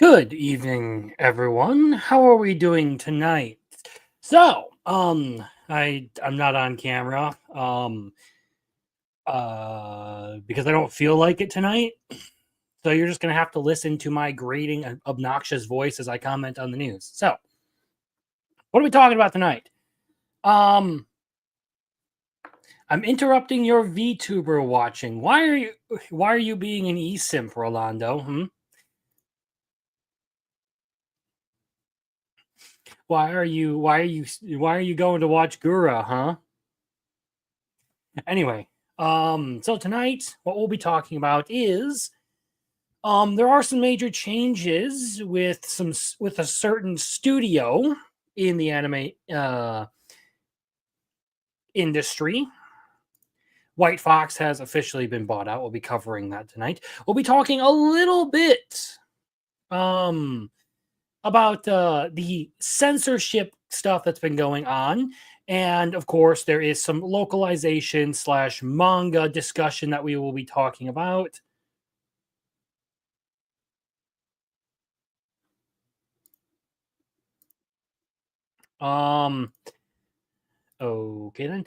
Good evening, everyone. How are we doing tonight? I'm not on camera, because I don't feel like it tonight. So you're just gonna have to listen to my grating and obnoxious voice as I comment on the news. So, what are we talking about tonight? Um, I'm interrupting your VTuber watching. Why are you being an eSimp, Rolando? Why are you going to watch Gura, huh? Anyway, so tonight what we'll be talking about is there are some major changes with a certain studio in the anime industry. White Fox has officially been bought out. We'll be covering that tonight. We'll be talking a little bit um about the censorship stuff that's been going on. And of course, there is some localization slash manga discussion that we will be talking about. Um, okay then.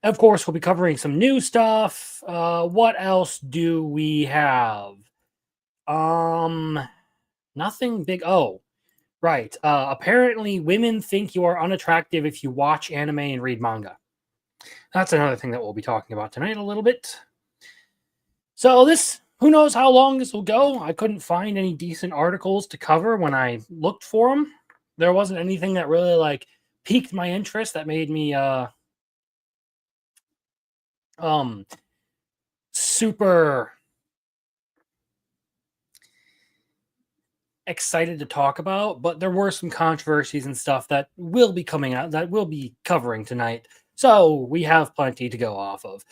Of course, we'll be covering some new stuff. What else do we have? Um, Nothing big. Oh, right. Apparently, women think you are unattractive if you watch anime and read manga. That's another thing that we'll be talking about tonight a little bit. So who knows how long this will go? I couldn't find any decent articles to cover when I looked for them. There wasn't anything that really piqued my interest that made me um super excited to talk about, but there were some controversies and stuff that will be coming out that we'll be covering tonight. So we have plenty to go off of.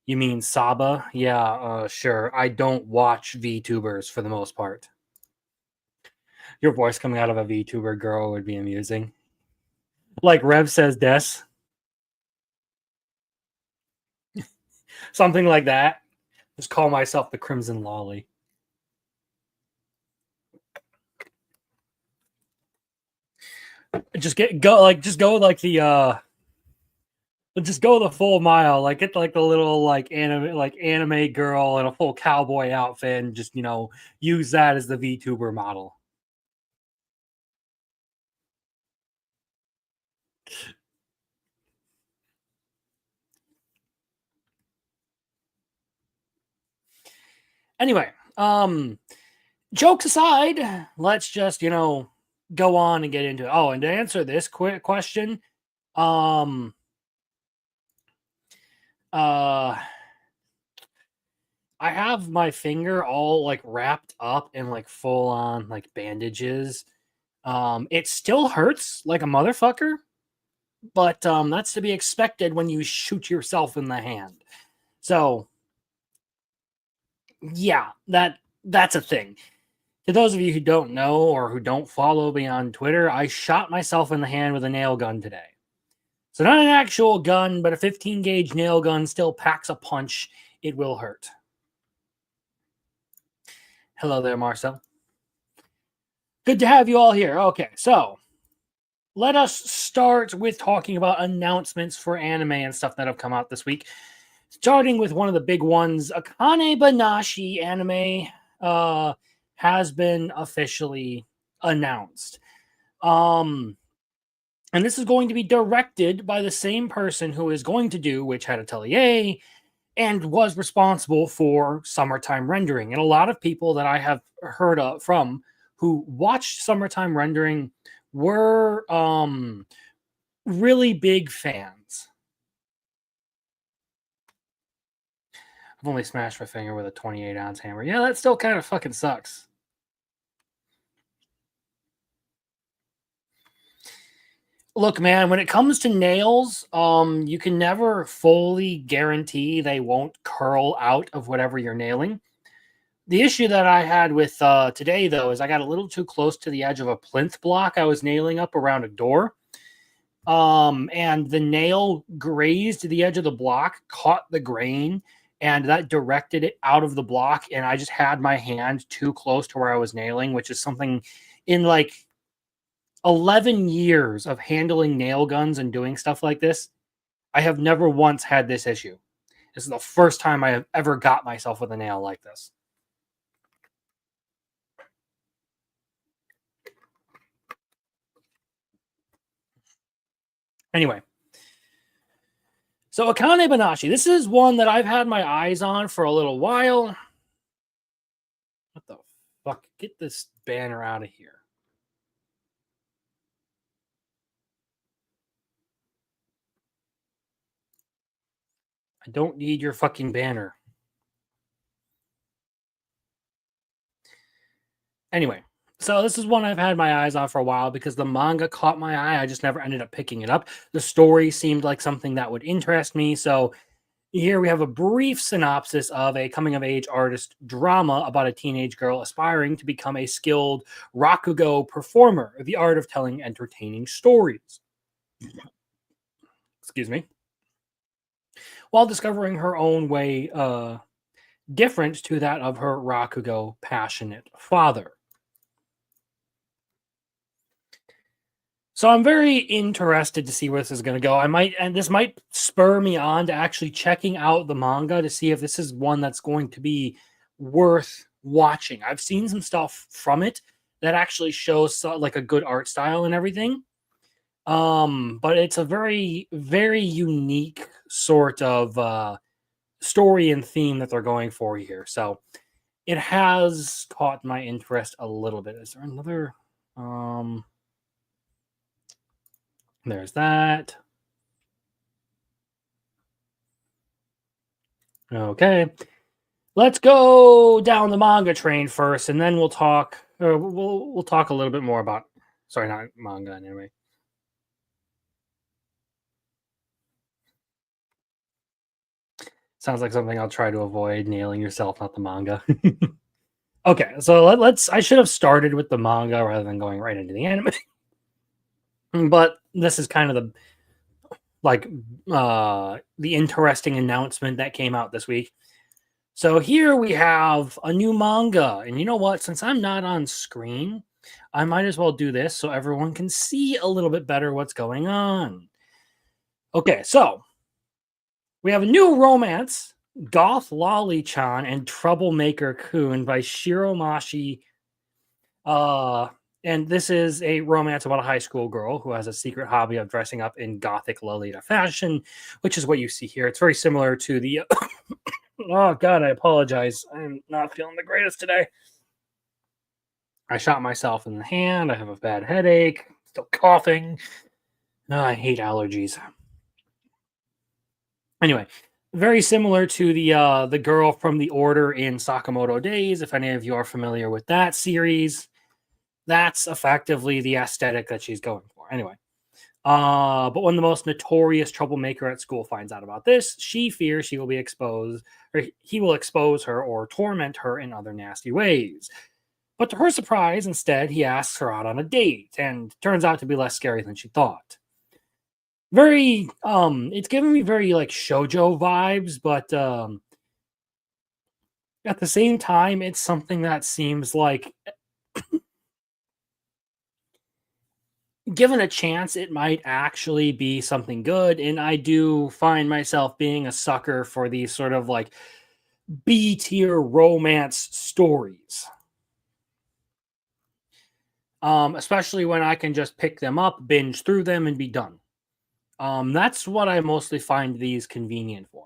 You mean Saba? Yeah, sure. I don't watch VTubers for the most part. Your voice coming out of a VTuber girl would be amusing. Like Rev says Des. Something like that. Just call myself the Crimson Lolly. Just go the full mile. Like get like the little anime girl in a full cowboy outfit and just use that as the VTuber model. Anyway, jokes aside, let's just go on and get into it. Oh, and to answer this quick question, um uh I have my finger all like wrapped up in like full on like bandages. It still hurts like a motherfucker, but that's to be expected when you shoot yourself in the hand. So yeah, that's a thing. To those of you who don't know or who don't follow me on Twitter, I shot myself in the hand with a nail gun today. So not an actual gun, but a 15 gauge nail gun still packs a punch. It will hurt. Hello there, Marcel. Good to have you all here. Okay, so let us start with talking about announcements for anime and stuff that have come out this week. Starting with one of the big ones, Akane Banashi anime has been officially announced. And this is going to be directed by the same person who is going to do Witch Hat Atelier and was responsible for Summertime Rendering. And a lot of people that I have heard from who watched Summertime Rendering were really big fans. I've only smashed my finger with a 28-ounce hammer. Yeah, that still kind of fucking sucks. Look, man, when it comes to nails, you can never fully guarantee they won't curl out of whatever you're nailing. The issue that I had with today, though, is I got a little too close to the edge of a plinth block I was nailing up around a door. And the nail grazed the edge of the block, caught the grain, and that directed it out of the block, and I just had my hand too close to where I was nailing, which is something in like 11 years of handling nail guns and doing stuff like this, I have never once had this issue. This is the first time I have ever got myself with a nail like this. Anyway, so Akane Banashi, this is one that I've had my eyes on for a little while. What the fuck? Get this banner out of here. I don't need your fucking banner. Anyway, so this is one I've had my eyes on for a while because the manga caught my eye. I just never ended up picking it up. The story seemed like something that would interest me. So here we have a brief synopsis of a coming of age artist drama about a teenage girl aspiring to become a skilled rakugo performer, the art of telling entertaining stories. Excuse me. While discovering her own way different to that of her rakugo passionate father. So I'm very interested to see where this is going to go. This might spur me on to actually checking out the manga to see if this is one that's going to be worth watching. I've seen some stuff from it that actually shows like a good art style and everything. But it's a very, very unique sort of story and theme that they're going for here. So it has caught my interest a little bit. Is there another? There's that. Okay. Let's go down the manga train first, and then we'll talk. We'll talk a little bit more about. Sorry, not manga anyway. Sounds like something I'll try to avoid. Nailing yourself, not the manga. Okay, so let's. I should have started with the manga rather than going right into the anime. But this is kind of the interesting announcement that came out this week. So here we have a new manga, and you know what? Since I'm not on screen, I might as well do this so everyone can see a little bit better what's going on. Okay, so we have a new romance, Goth Lolly-chan and Troublemaker Kun by Shiromashi. And this is a romance about a high school girl who has a secret hobby of dressing up in gothic Lolita fashion, which is what you see here. It's very similar to the... Oh, God, I apologize. I'm not feeling the greatest today. I shot myself in the hand. I have a bad headache. Still coughing. Oh, I hate allergies. Anyway, very similar to the girl from the Order in Sakamoto Days. If any of you are familiar with that series, that's effectively the aesthetic that she's going for. Anyway, but when the most notorious troublemaker at school finds out about this, she fears she will be exposed, or he will expose her or torment her in other nasty ways. But to her surprise, instead, he asks her out on a date, and turns out to be less scary than she thought. Very, it's giving me very like shoujo vibes, but at the same time, it's something that seems like given a chance, it might actually be something good. And I do find myself being a sucker for these sort of like B tier romance stories. Especially when I can just pick them up, binge through them, and be done. That's what I mostly find these convenient for.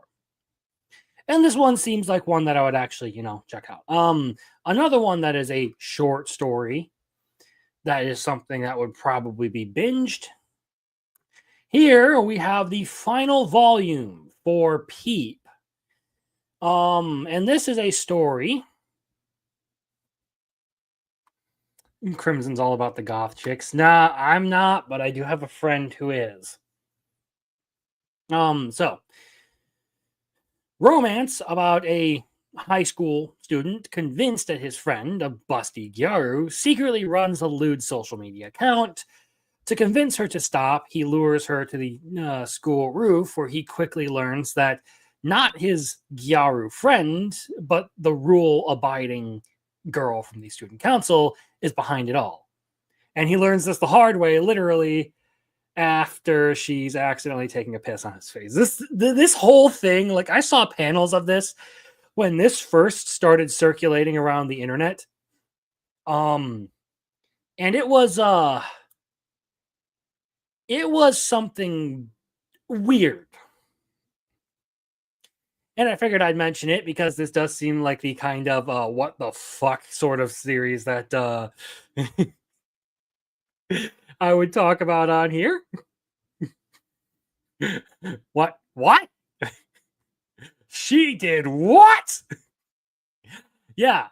And this one seems like one that I would actually, check out. Another one that is a short story that is something that would probably be binged. Here we have the final volume for Peep. And this is a story. Crimson's all about the goth chicks. Nah, I'm not, but I do have a friend who is. So romance about a high school student convinced that his friend, a busty Gyaru, secretly runs a lewd social media account. To convince her to stop, he lures her to the school roof, where he quickly learns that not his Gyaru friend, but the rule abiding girl from the student council is behind it all. And he learns this the hard way, literally, after she's accidentally taking a piss on his face. This whole thing, like, I saw panels of this when this first started circulating around the internet. And it was something weird. And I figured I'd mention it because this does seem like the kind of what the fuck sort of series that I would talk about on here. What? What? She did what? Yeah.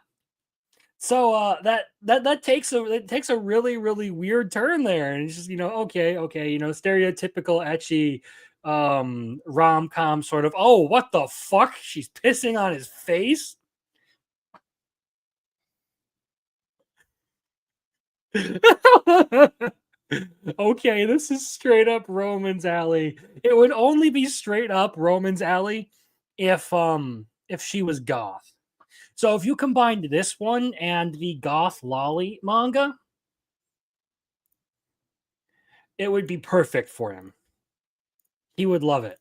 So that takes a really weird turn there, and it's just, okay, stereotypical ecchi rom-com sort of, oh, what the fuck, she's pissing on his face. Okay, this is straight up Roman's alley. It would only be straight up Roman's alley if she was goth. So if you combined this one and the goth lolly manga, it would be perfect for him. He would love it.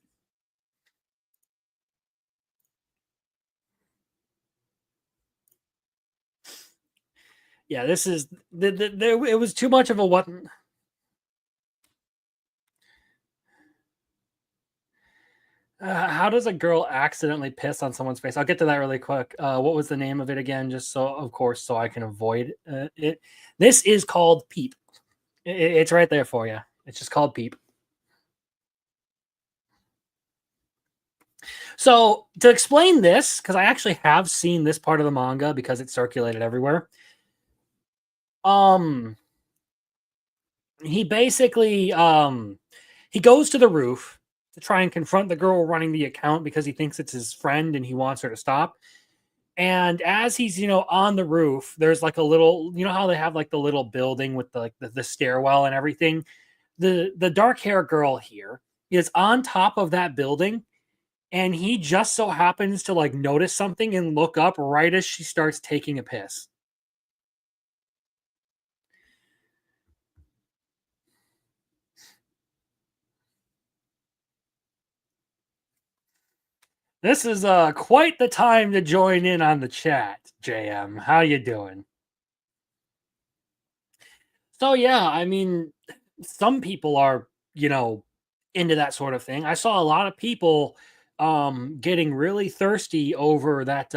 Yeah, this is it was too much of a what. How does a girl accidentally piss on someone's face? I'll get to that really quick. What was the name of it again? Just so, of course, so I can avoid it. This is called Peep. It's right there for you. It's just called Peep. So to explain this, because I actually have seen this part of the manga because it circulated everywhere. He basically he goes to the roof to try and confront the girl running the account because he thinks it's his friend and he wants her to stop. And as he's, on the roof, there's like a little, how they have like the little building with the stairwell and everything. The dark hair girl here is on top of that building, and he just so happens to like notice something and look up right as she starts taking a piss. This is quite the time to join in on the chat, JM. How you doing? So yeah, I mean, some people are, into that sort of thing. I saw a lot of people getting really thirsty over that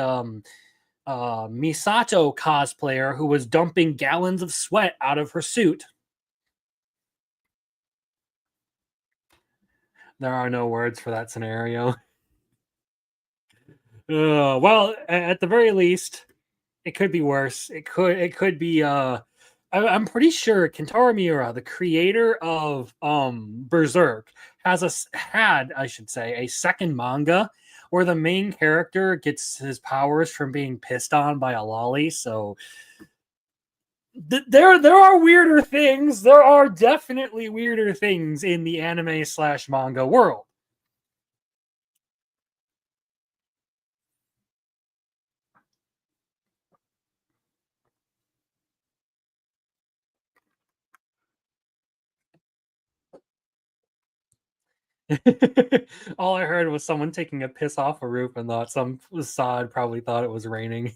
Misato cosplayer who was dumping gallons of sweat out of her suit. There are no words for that scenario. Well, at the very least, it could be worse. It could be I'm pretty sure Kentaro Miura, the creator of Berserk, had, I should say, a second manga where the main character gets his powers from being pissed on by a lolly. So there are weirder things. There are definitely weirder things in the anime/manga world. All I heard was someone taking a piss off a roof and thought some sod probably thought it was raining.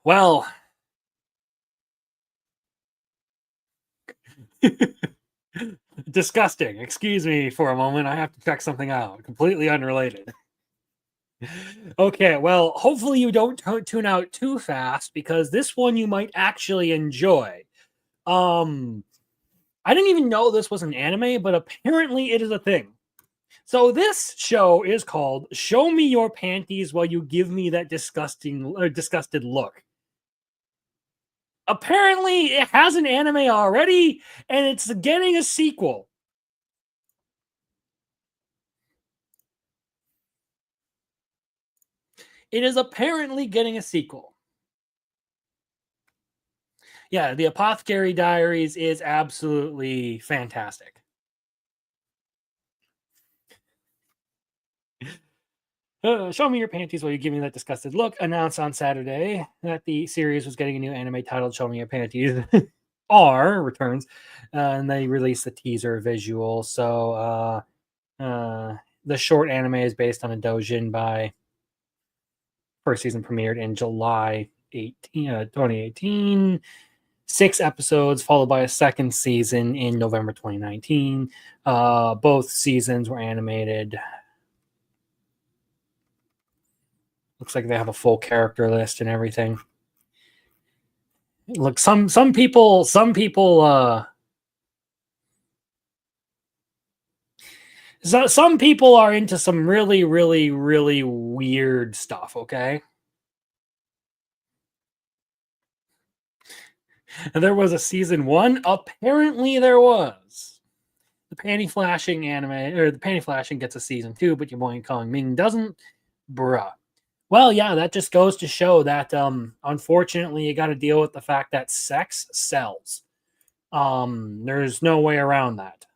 Well, disgusting. Excuse me for a moment. I have to check something out. Completely unrelated. Okay, well, hopefully you don't tune out too fast because this one you might actually enjoy. Um, I didn't even know this was an anime, but apparently it is a thing. So this show is called "Show Me Your Panties While You Give Me That Disgusted Look." Apparently, it has an anime already, and it's getting a sequel. It is apparently getting a sequel. Yeah, the Apothecary Diaries is absolutely fantastic. Show me your panties while you give me that disgusted look. Announced on Saturday that the series was getting a new anime titled "Show Me Your Panties." R returns, and they released the teaser visual. So the short anime is based on a doujin by first season premiered in July 2018. 6 episodes, followed by a second season in November 2019. Both seasons were animated. Looks like they have a full character list and everything. Look, some people so some people are into some really weird stuff, okay? And there was a season 1, apparently there was. The panty flashing anime, or the panty flashing gets a season 2, but your boy Kong Ming doesn't. Bruh. Well, yeah, that just goes to show that unfortunately you got to deal with the fact that sex sells. There's no way around that.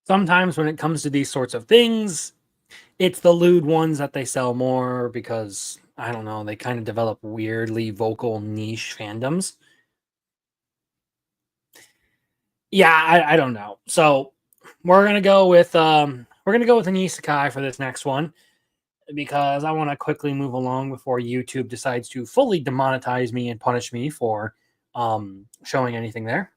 Sometimes when it comes to these sorts of things, it's the lewd ones that they sell more because I don't know, they kind of develop weirdly vocal niche fandoms. Yeah, I don't know. So we're gonna go with an isekai for this next one because I want to quickly move along before YouTube decides to fully demonetize me and punish me for showing anything there.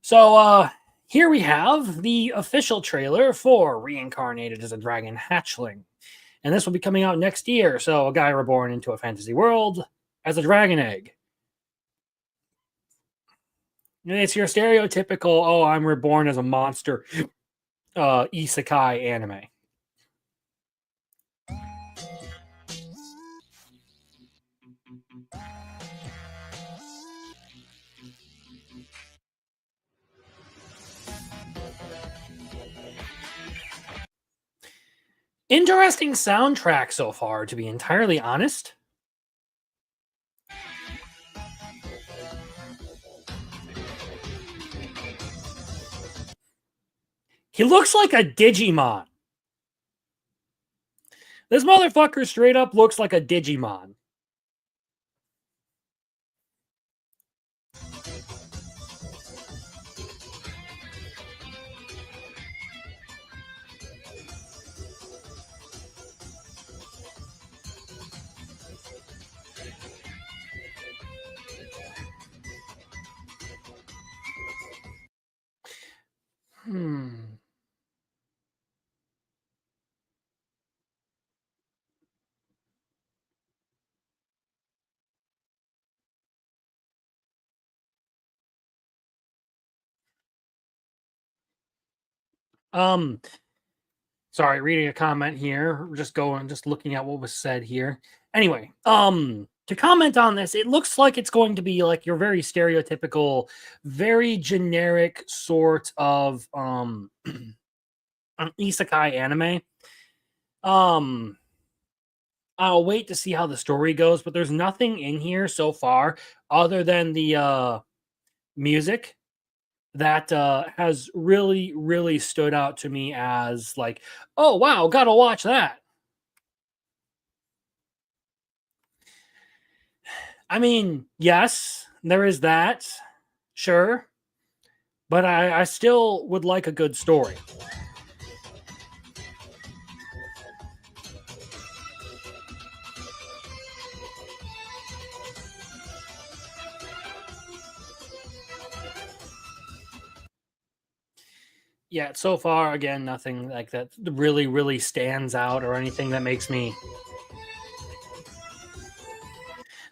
So here we have the official trailer for Reincarnated as a Dragon Hatchling. And this will be coming out next year. So a guy reborn into a fantasy world as a dragon egg. And it's your stereotypical, oh, I'm reborn as a monster isekai anime. Interesting soundtrack so far, to be entirely honest. He looks like a Digimon. This motherfucker straight up looks like a Digimon. Hmm. Um, Sorry, reading a comment here. Just looking at what was said here. Anyway, to comment on this, it looks like it's going to be like your very stereotypical, very generic sort of isekai anime. Um, I'll wait to see how the story goes, but there's nothing in here so far other than the music that has really stood out to me as like, oh wow, gotta watch that. I mean, yes, there is that, sure, but I still would like a good story. Yeah, so far, again, nothing like that really stands out or anything that makes me.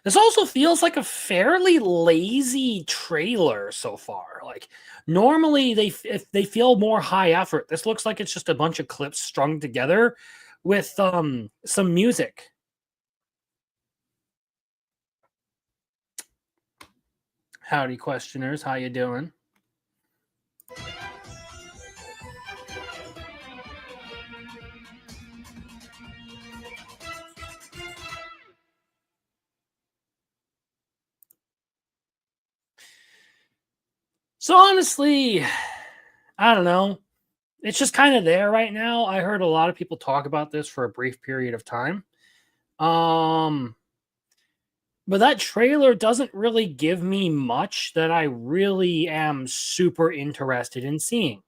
This also feels like a fairly lazy trailer so far. Like normally if they feel more high effort. This looks like it's just a bunch of clips strung together with some music. Howdy questioners, how you doing? So honestly, I don't know. It's just kind of there right now. I heard a lot of people talk about this for a brief period of time. Um, but that trailer doesn't really give me much that I really am super interested in seeing.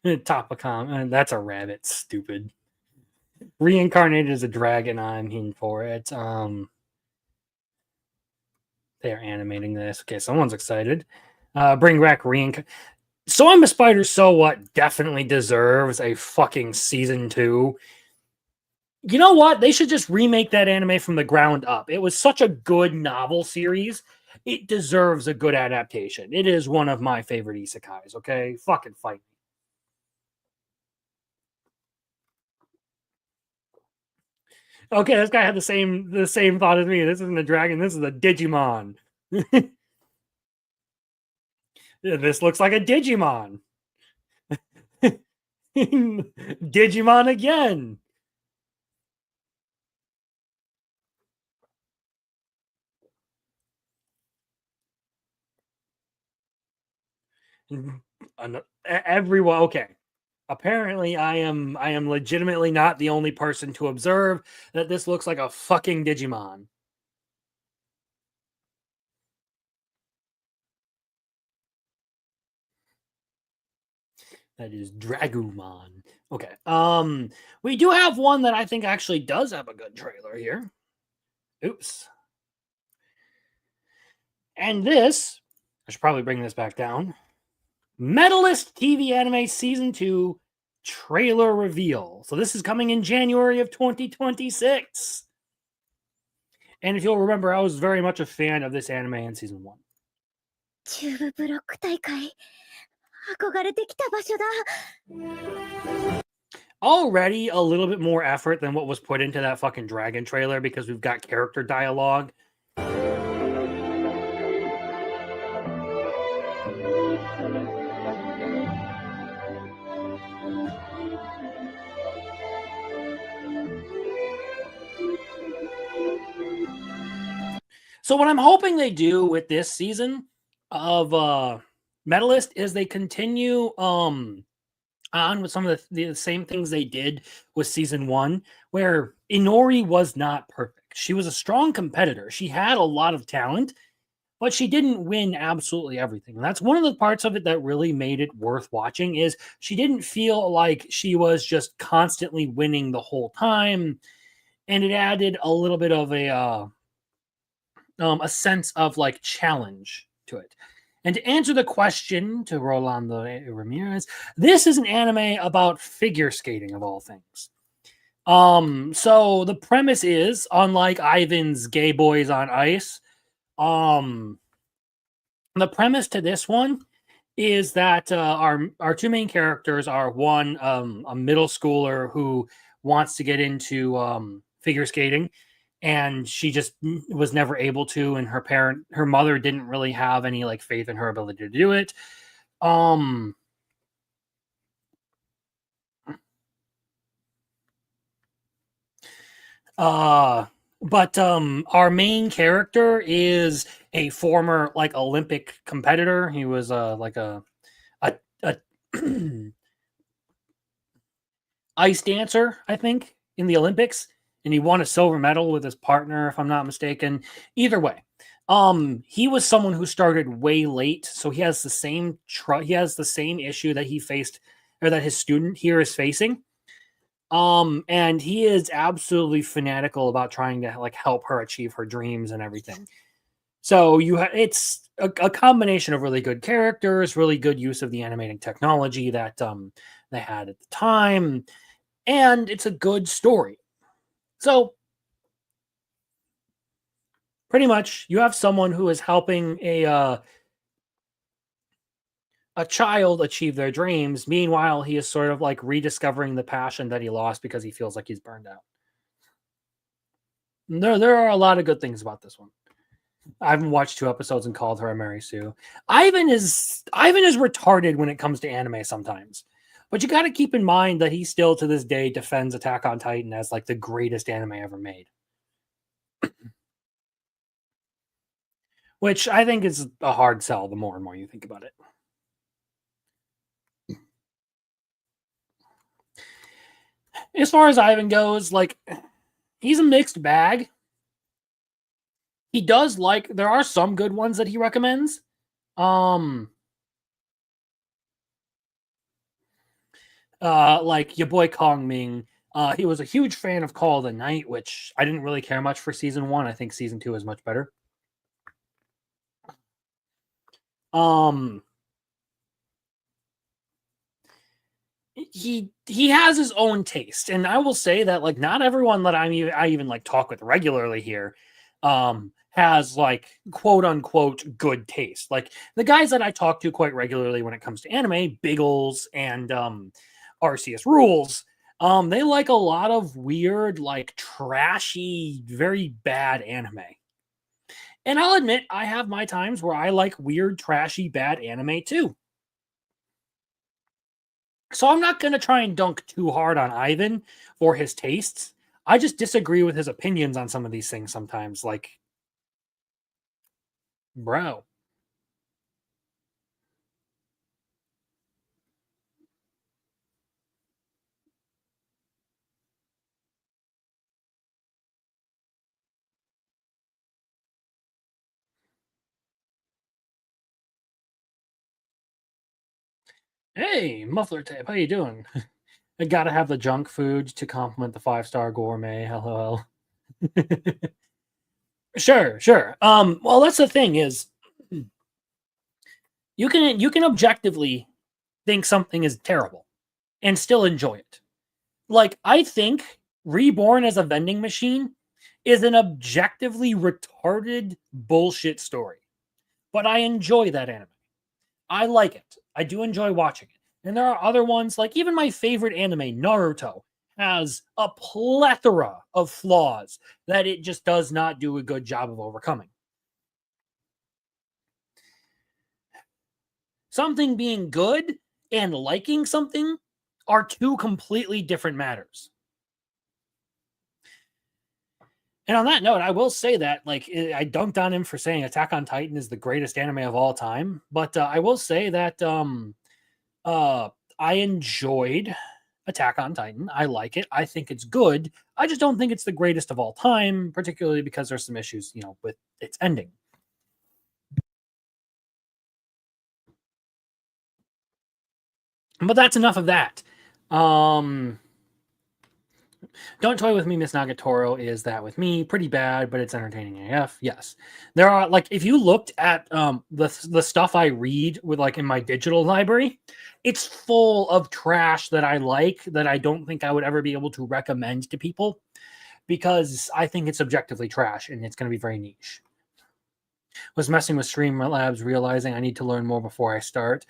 Topicon, and that's a rabbit. Stupid. Reincarnated as a dragon. I'm in for it. They are animating this. Okay, someone's excited. Bring back reincarnate. So I'm a Spider. So what? Definitely deserves a fucking season 2. You know what? They should just remake that anime from the ground up. It was such a good novel series. It deserves a good adaptation. It is one of my favorite isekais. Okay, fucking fight me. Okay, this guy had the same thought as me. This isn't a dragon. This is a Digimon. This looks like a Digimon. Digimon again. Everyone. Okay. Apparently, I am legitimately not the only person to observe that this looks like a fucking Digimon. That is Dragumon. Okay. We do have one that I think actually does have a good trailer here. Oops. And this, I should probably bring this back down. Medalist TV anime season 2 trailer reveal. So this is coming in January of 2026. And if you'll remember, I was very much a fan of this anime in season 1. チューブブロック大会憧れてきた場所だ Already a little bit more effort than what was put into that fucking dragon trailer because we've got character dialogue. So what I'm hoping they do with this season of Medalist is they continue on with some of the same things they did with season 1, where Inori was not perfect. She was a strong competitor. She had a lot of talent, but she didn't win absolutely everything. And that's one of the parts of it that really made it worth watching is she didn't feel like she was just constantly winning the whole time. And it added a little bit of a sense of like challenge to it. And to answer the question to Rolando Ramirez, this is an anime about figure skating of all things. So the premise is, unlike Ivan's Gay Boys on Ice, the premise to this one is that our two main characters are one a middle schooler who wants to get into figure skating, and she just was never able to, and her mother didn't really have any like faith in her ability to do it. Um but our main character is a former like Olympic competitor. He was like a ice dancer, I think, in the Olympics, and he won a silver medal with his partner, if I'm not mistaken. Either way, he was someone who started way late, so he has the same he has the same issue that he faced or that his student here is facing. And he is absolutely fanatical about trying to like help her achieve her dreams and everything. So it's a combination of really good characters, really good use of the animating technology that they had at the time, and it's a good story. So pretty much, you have someone who is helping a child achieve their dreams. Meanwhile, he is sort of like rediscovering the passion that he lost because he feels like he's burned out. There are a lot of good things about this one. I haven't watched 2 episodes and called her a Mary Sue. Ivan is retarded when it comes to anime sometimes. But you got to keep in mind that he still to this day defends Attack on Titan as like the greatest anime ever made, which I think is a hard sell the more and more you think about it. As far as Ivan goes, like he's a mixed bag. He does like there are some good ones that he recommends. Um like your boy Kong Ming. He was a huge fan of Call of the Night, which I didn't really care much for season 1. I think season 2 is much better. Um he has his own taste, and I will say that like not everyone that I even like talk with regularly here has like quote unquote good taste. Like the guys that I talk to quite regularly when it comes to anime, Biggles and RCS Rules, they like a lot of weird, like trashy, very bad anime. And I'll admit I have my times where I like weird, trashy, bad anime too. So I'm not going to try and dunk too hard on Ivan for his tastes. I just disagree with his opinions on some of these things sometimes. Like, bro. Hey, muffler tape, how you doing? I gotta have the junk food to complement the 5-star gourmet. LOL. Sure, sure. Well, that's the thing is, you can objectively think something is terrible and still enjoy it. Like I think Reborn as a vending machine is an objectively retarded bullshit story, but I enjoy that anime. I like it. I do enjoy watching it. And there are other ones, like even my favorite anime, Naruto, has a plethora of flaws that it just does not do a good job of overcoming. Something being good and liking something are two completely different matters. And on that note, I will say that like I dunked on him for saying Attack on Titan is the greatest anime of all time, but I will say that uh I enjoyed Attack on Titan. I like it. I think it's good. I just don't think it's the greatest of all time, particularly because there's some issues, with its ending. But that's enough of that. Um Don't Toy With Me, Miss Nagatoro is that with me. Pretty bad, but it's entertaining AF. Yes. There are like if you looked at the stuff I read with like in my digital library, it's full of trash that I like that I don't think I would ever be able to recommend to people because I think it's objectively trash and it's going to be very niche. Was messing with Streamlabs, realizing I need to learn more before I start.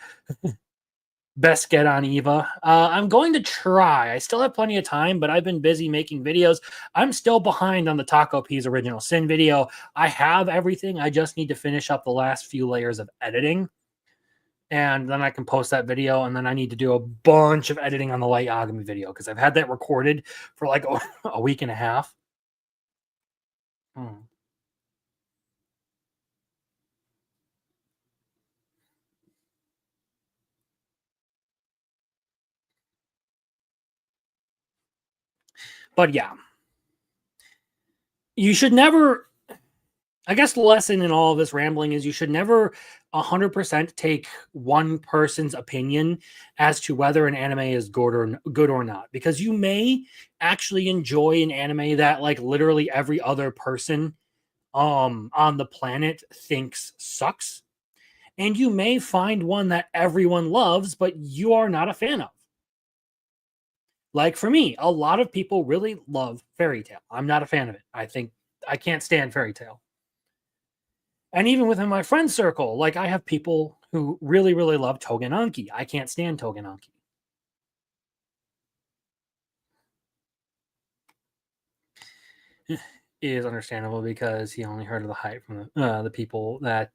Best get on Eva. I'm going to try. I still have plenty of time, but I've been busy making videos. I'm still behind on the Taco P's Original Sin video. I have everything. I just need to finish up the last few layers of editing. And then I can post that video. And then I need to do a bunch of editing on the Light Yagami video because I've had that recorded for like a week and a half. Hmm. But yeah, you should never I guess the lesson in all of this rambling is you should never 100% take one person's opinion as to whether an anime is good or not because you may actually enjoy an anime that like literally every other person on the planet thinks sucks and you may find one that everyone loves but you are not a fan of. Like for me, a lot of people really love Fairy Tail. I'm not a fan of it. I think I can't stand Fairy Tail. And even within my friend circle, like I have people who really, really love Togenanki. I can't stand Togenanki. is understandable because he only heard of the hype from the people that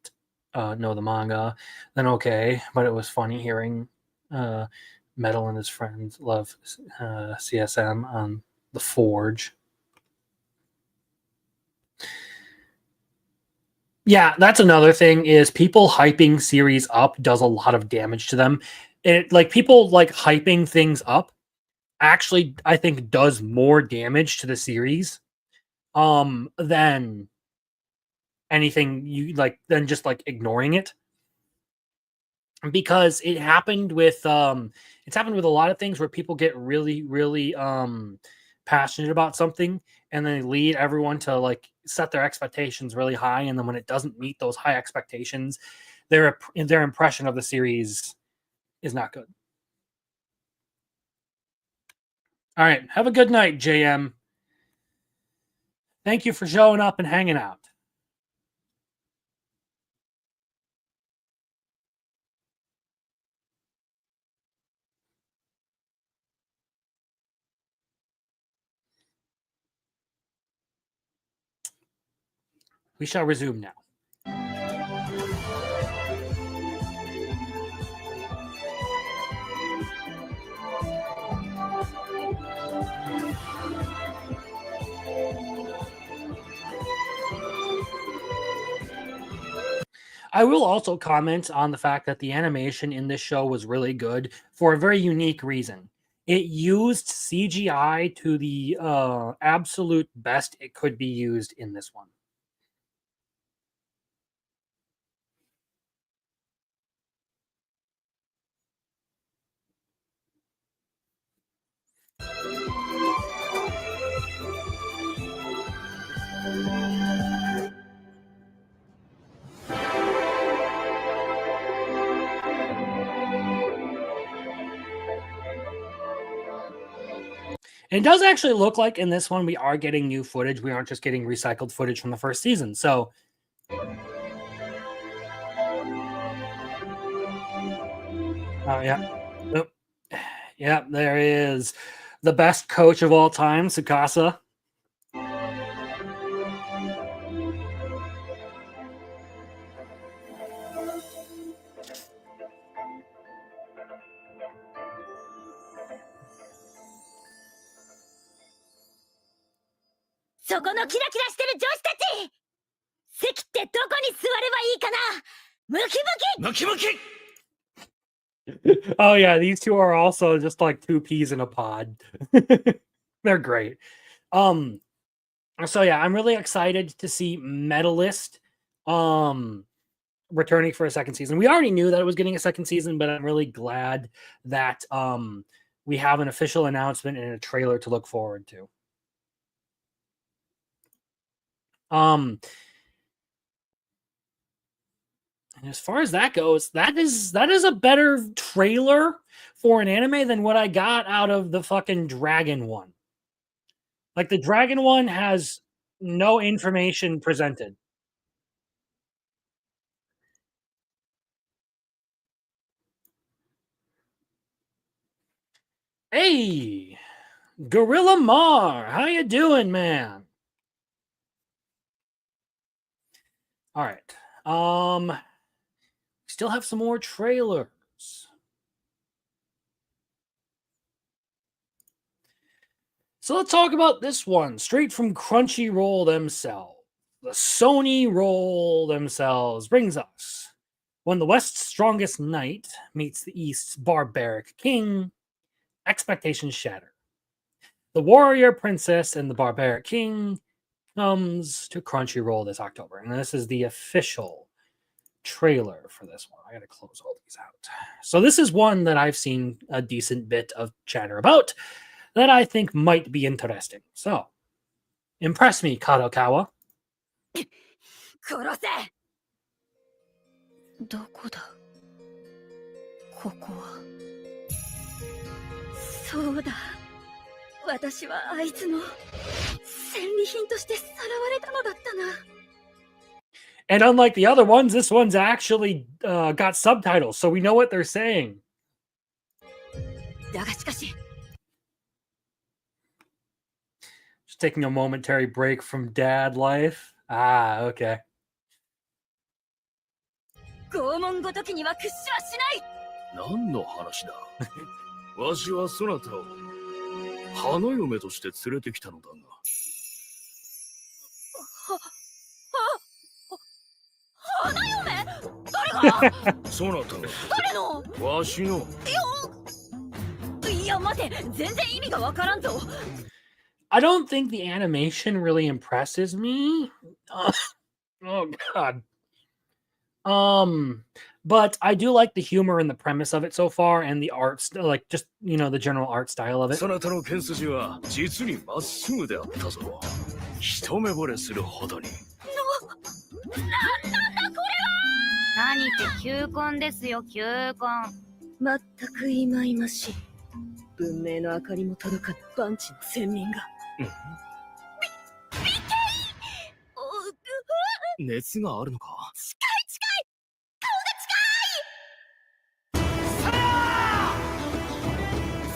know the manga. Then okay, but it was funny hearing Metal and his friends love CSM on the Forge. Yeah, that's another thing is people hyping series up does a lot of damage to them. It like people like hyping things up actually I think does more damage to the series than anything you like than just like ignoring it. Because it's happened with a lot of things where people get really passionate about something and then they lead everyone to like set their expectations really high, and then when it doesn't meet those high expectations, their impression of the series is not good. All right, have a good night, JM. Thank you for showing up and hanging out. We shall resume now. I will also comment on the fact that the animation in this show was really good for a very unique reason. It used CGI to the absolute best it could be used in this one. It does actually look like in this one we are getting new footage. We aren't just getting recycled footage from the first season. So, yeah. Oop. Yeah, there is the best coach of all time, Tsukasa. Oh yeah, these two are also just like two peas in a pod. They're great. So yeah, I'm really excited to see Medalist returning for a second season. We already knew that it was getting a second season, but I'm really glad that we have an official announcement and a trailer to look forward to. And as far as that goes, that is a better trailer for an anime than what I got out of the fucking Dragon one. Like the Dragon one has no information presented. Hey, Gorilla Mar, how you doing, man? All right. Still have some more trailers. So let's talk about this one, straight from Crunchyroll themselves. The Sony Roll themselves brings us when the West's strongest knight meets the East's barbaric king, expectations shatter. The warrior princess and the barbaric king comes to Crunchyroll this October, and this is the official trailer for this one. I gotta close all these out. So this is one that I've seen a decent bit of chatter about that I think might be interesting. So, impress me, Kadokawa. 殺せ。どこだここは。そうだ。私はあいつの戦利品としてさらわれたのだったな。And unlike the other ones, this one's actually got subtitles, so we know what they're saying. だがしかし。Just Just taking a momentary break from dad life. Ah, okay. 拷問ごときには屈しはしない。何の話だ。わしはそなたを花嫁として連れてきたのだが。花嫁？誰が？そなたが。誰の？わしの。いや待て、全然意味がわからんぞ。I don't think the animation really impresses me. Oh god. But I do like the humor and the premise of it so far, and the art, like just the general art style of it. そなたの剣筋は実にまっすぐであったぞ。一目惚れするほどに。なんだこれは。何って球根ですよ、球根。まったく忌々しい。文明の明かりも届かぬ万地の先民が。熱があるのか。近い顔が近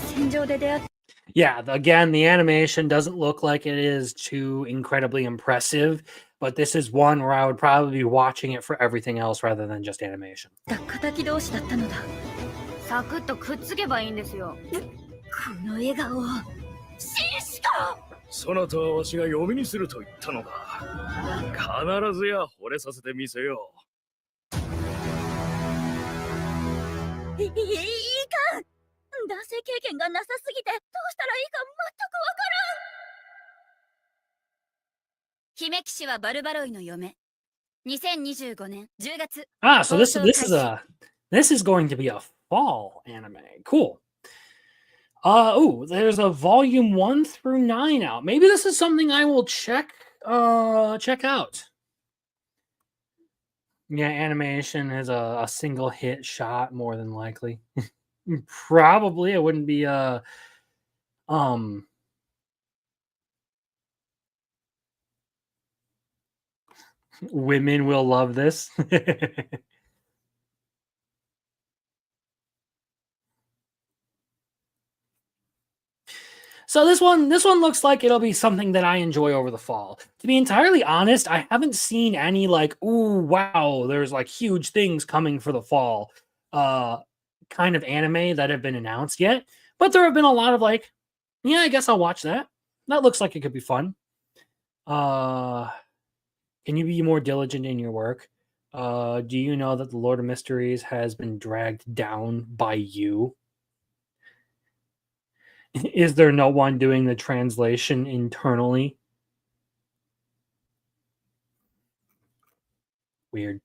い。戦場で出会った。Yeah, again, the animation doesn't look like it is too incredibly impressive, but this is one where I would probably be watching it for everything else rather than just animation. 敵同士だったのだ。サクッとくっつけばいいんですよ。この笑顔、紳士か。そなたはわしが嫁にすると言ったのだ。必ずや惚れさせてみせよう。いかん。男性経験がなさすぎてどうしたらいいか全くわからん。姫騎士はバルバロイの嫁。2025年10月。Ah, so this is going to be a fall anime. Cool. There's a volume 1 through 9 out. Maybe this is something I will check out. Yeah, animation is a single hit shot more than likely. Probably it wouldn't be women will love this. So this one looks like it'll be something that I enjoy over the fall. To be entirely honest, I haven't seen any like, ooh, wow, there's like huge things coming for the fall kind of anime that have been announced yet. But there have been a lot of like, yeah, I guess I'll watch that. That looks like it could be fun. Can you be more diligent in your work? Do you know that the Lord of Mysteries has been dragged down by you? Is there no one doing the translation internally? Weird.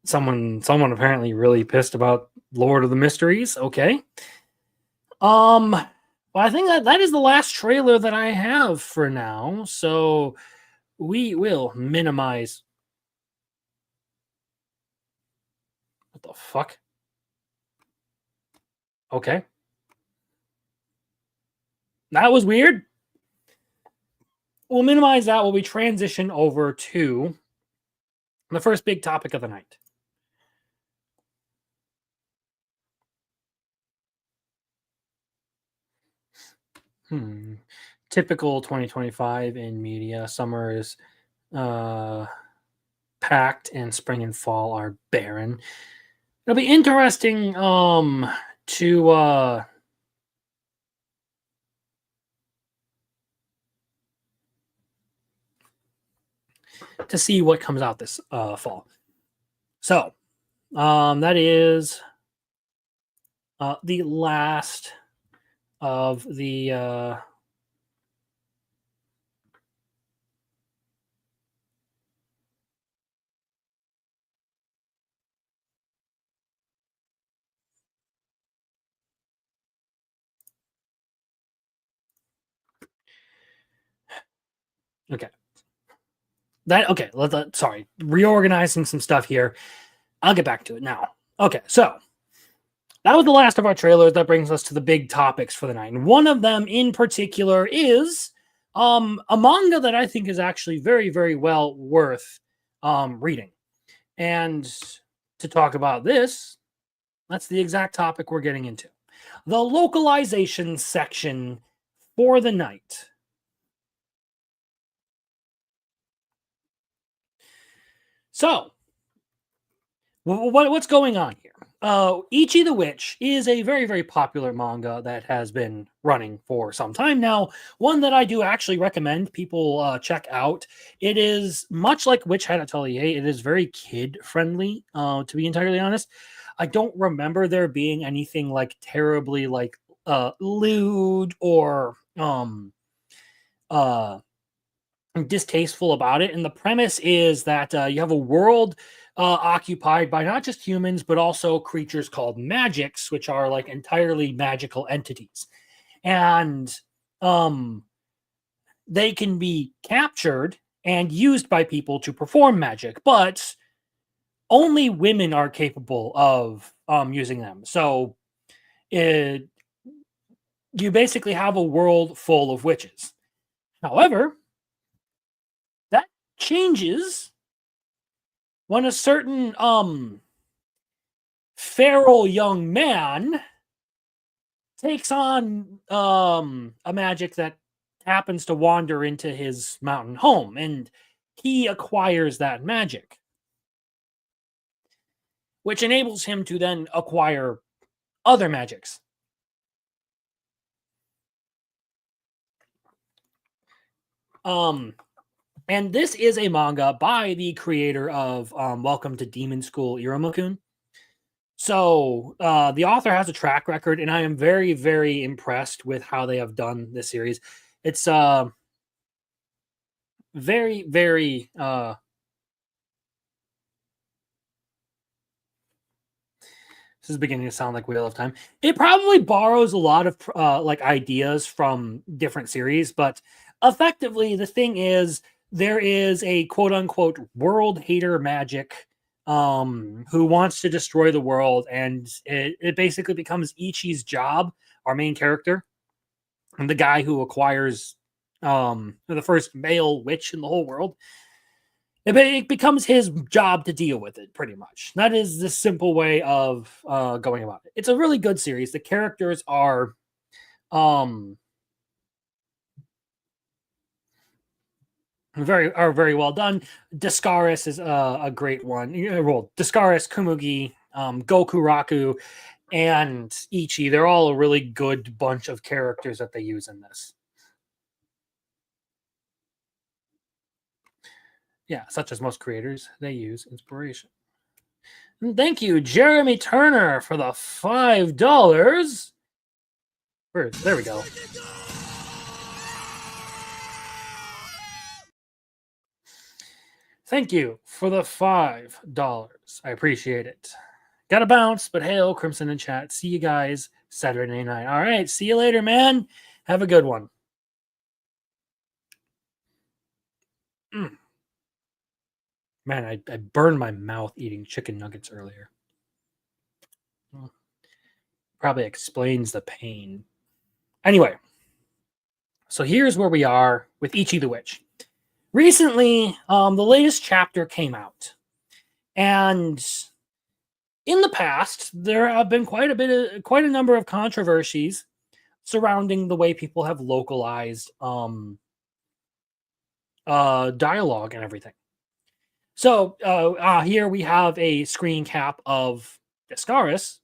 Someone apparently really pissed about Lord of the Mysteries. Okay. Well, I think that is the last trailer that I have for now. So we will minimize. What the fuck? Okay. That was weird. We'll minimize that while we transition over to the first big topic of the night. Typical 2025 in media. Summer is packed and spring and fall are barren. It'll be interesting to see what comes out this fall. So that is the last of the okay. Sorry, reorganizing some stuff here. I'll get back to it now. Okay, so that was the last of our trailers. That brings us to the big topics for the night. And one of them in particular is a manga that I think is actually very, very well worth reading. And to talk about this, that's the exact topic we're getting into. The localization section for the night. So, what's going on here? Ichi the Witch is a very, very popular manga that has been running for some time now. One that I do actually recommend people check out. It is much like Witch Hat Atelier. It is very kid friendly, to be entirely honest. I don't remember there being anything like terribly like lewd or uh distasteful about it. And the premise is that you have a world occupied by not just humans, but also creatures called magics, which are like entirely magical entities. And they can be captured and used by people to perform magic, but only women are capable of using them. So it, you basically have a world full of witches. However, that changes when a certain feral young man takes on a magic that happens to wander into his mountain home, and he acquires that magic, which enables him to then acquire other magics. And this is a manga by the creator of Welcome to Demon School, Iromakun. So the author has a track record, and I am very, very impressed with how they have done this series. It's very, very this is beginning to sound like Wheel of Time. It probably borrows a lot of like ideas from different series, but effectively the thing is there is a quote unquote world hater magic who wants to destroy the world, and it basically becomes Ichi's job, our main character, and the guy who acquires the first male witch in the whole world. It becomes his job to deal with it, pretty much. That is the simple way of going about it. It's a really good series. The characters are very well done. Discaris is a great one. Well, Discaris, Kumugi, Gokuraku, and Ichi. They're all a really good bunch of characters that they use in this. Yeah, such as most creators, they use inspiration. And thank you, Jeremy Turner, for the $5. There we go. Thank you for the $5. I appreciate it. Got to bounce, but hail, Crimson in chat. See you guys Saturday night. All right, see you later, man. Have a good one. Man, I burned my mouth eating chicken nuggets earlier. Probably explains the pain. Anyway, so here's where we are with Ichi the Witch. Recently, the latest chapter came out. And in the past, there have been quite a number of controversies surrounding the way people have localized dialogue and everything. So here we have a screen cap of Discaris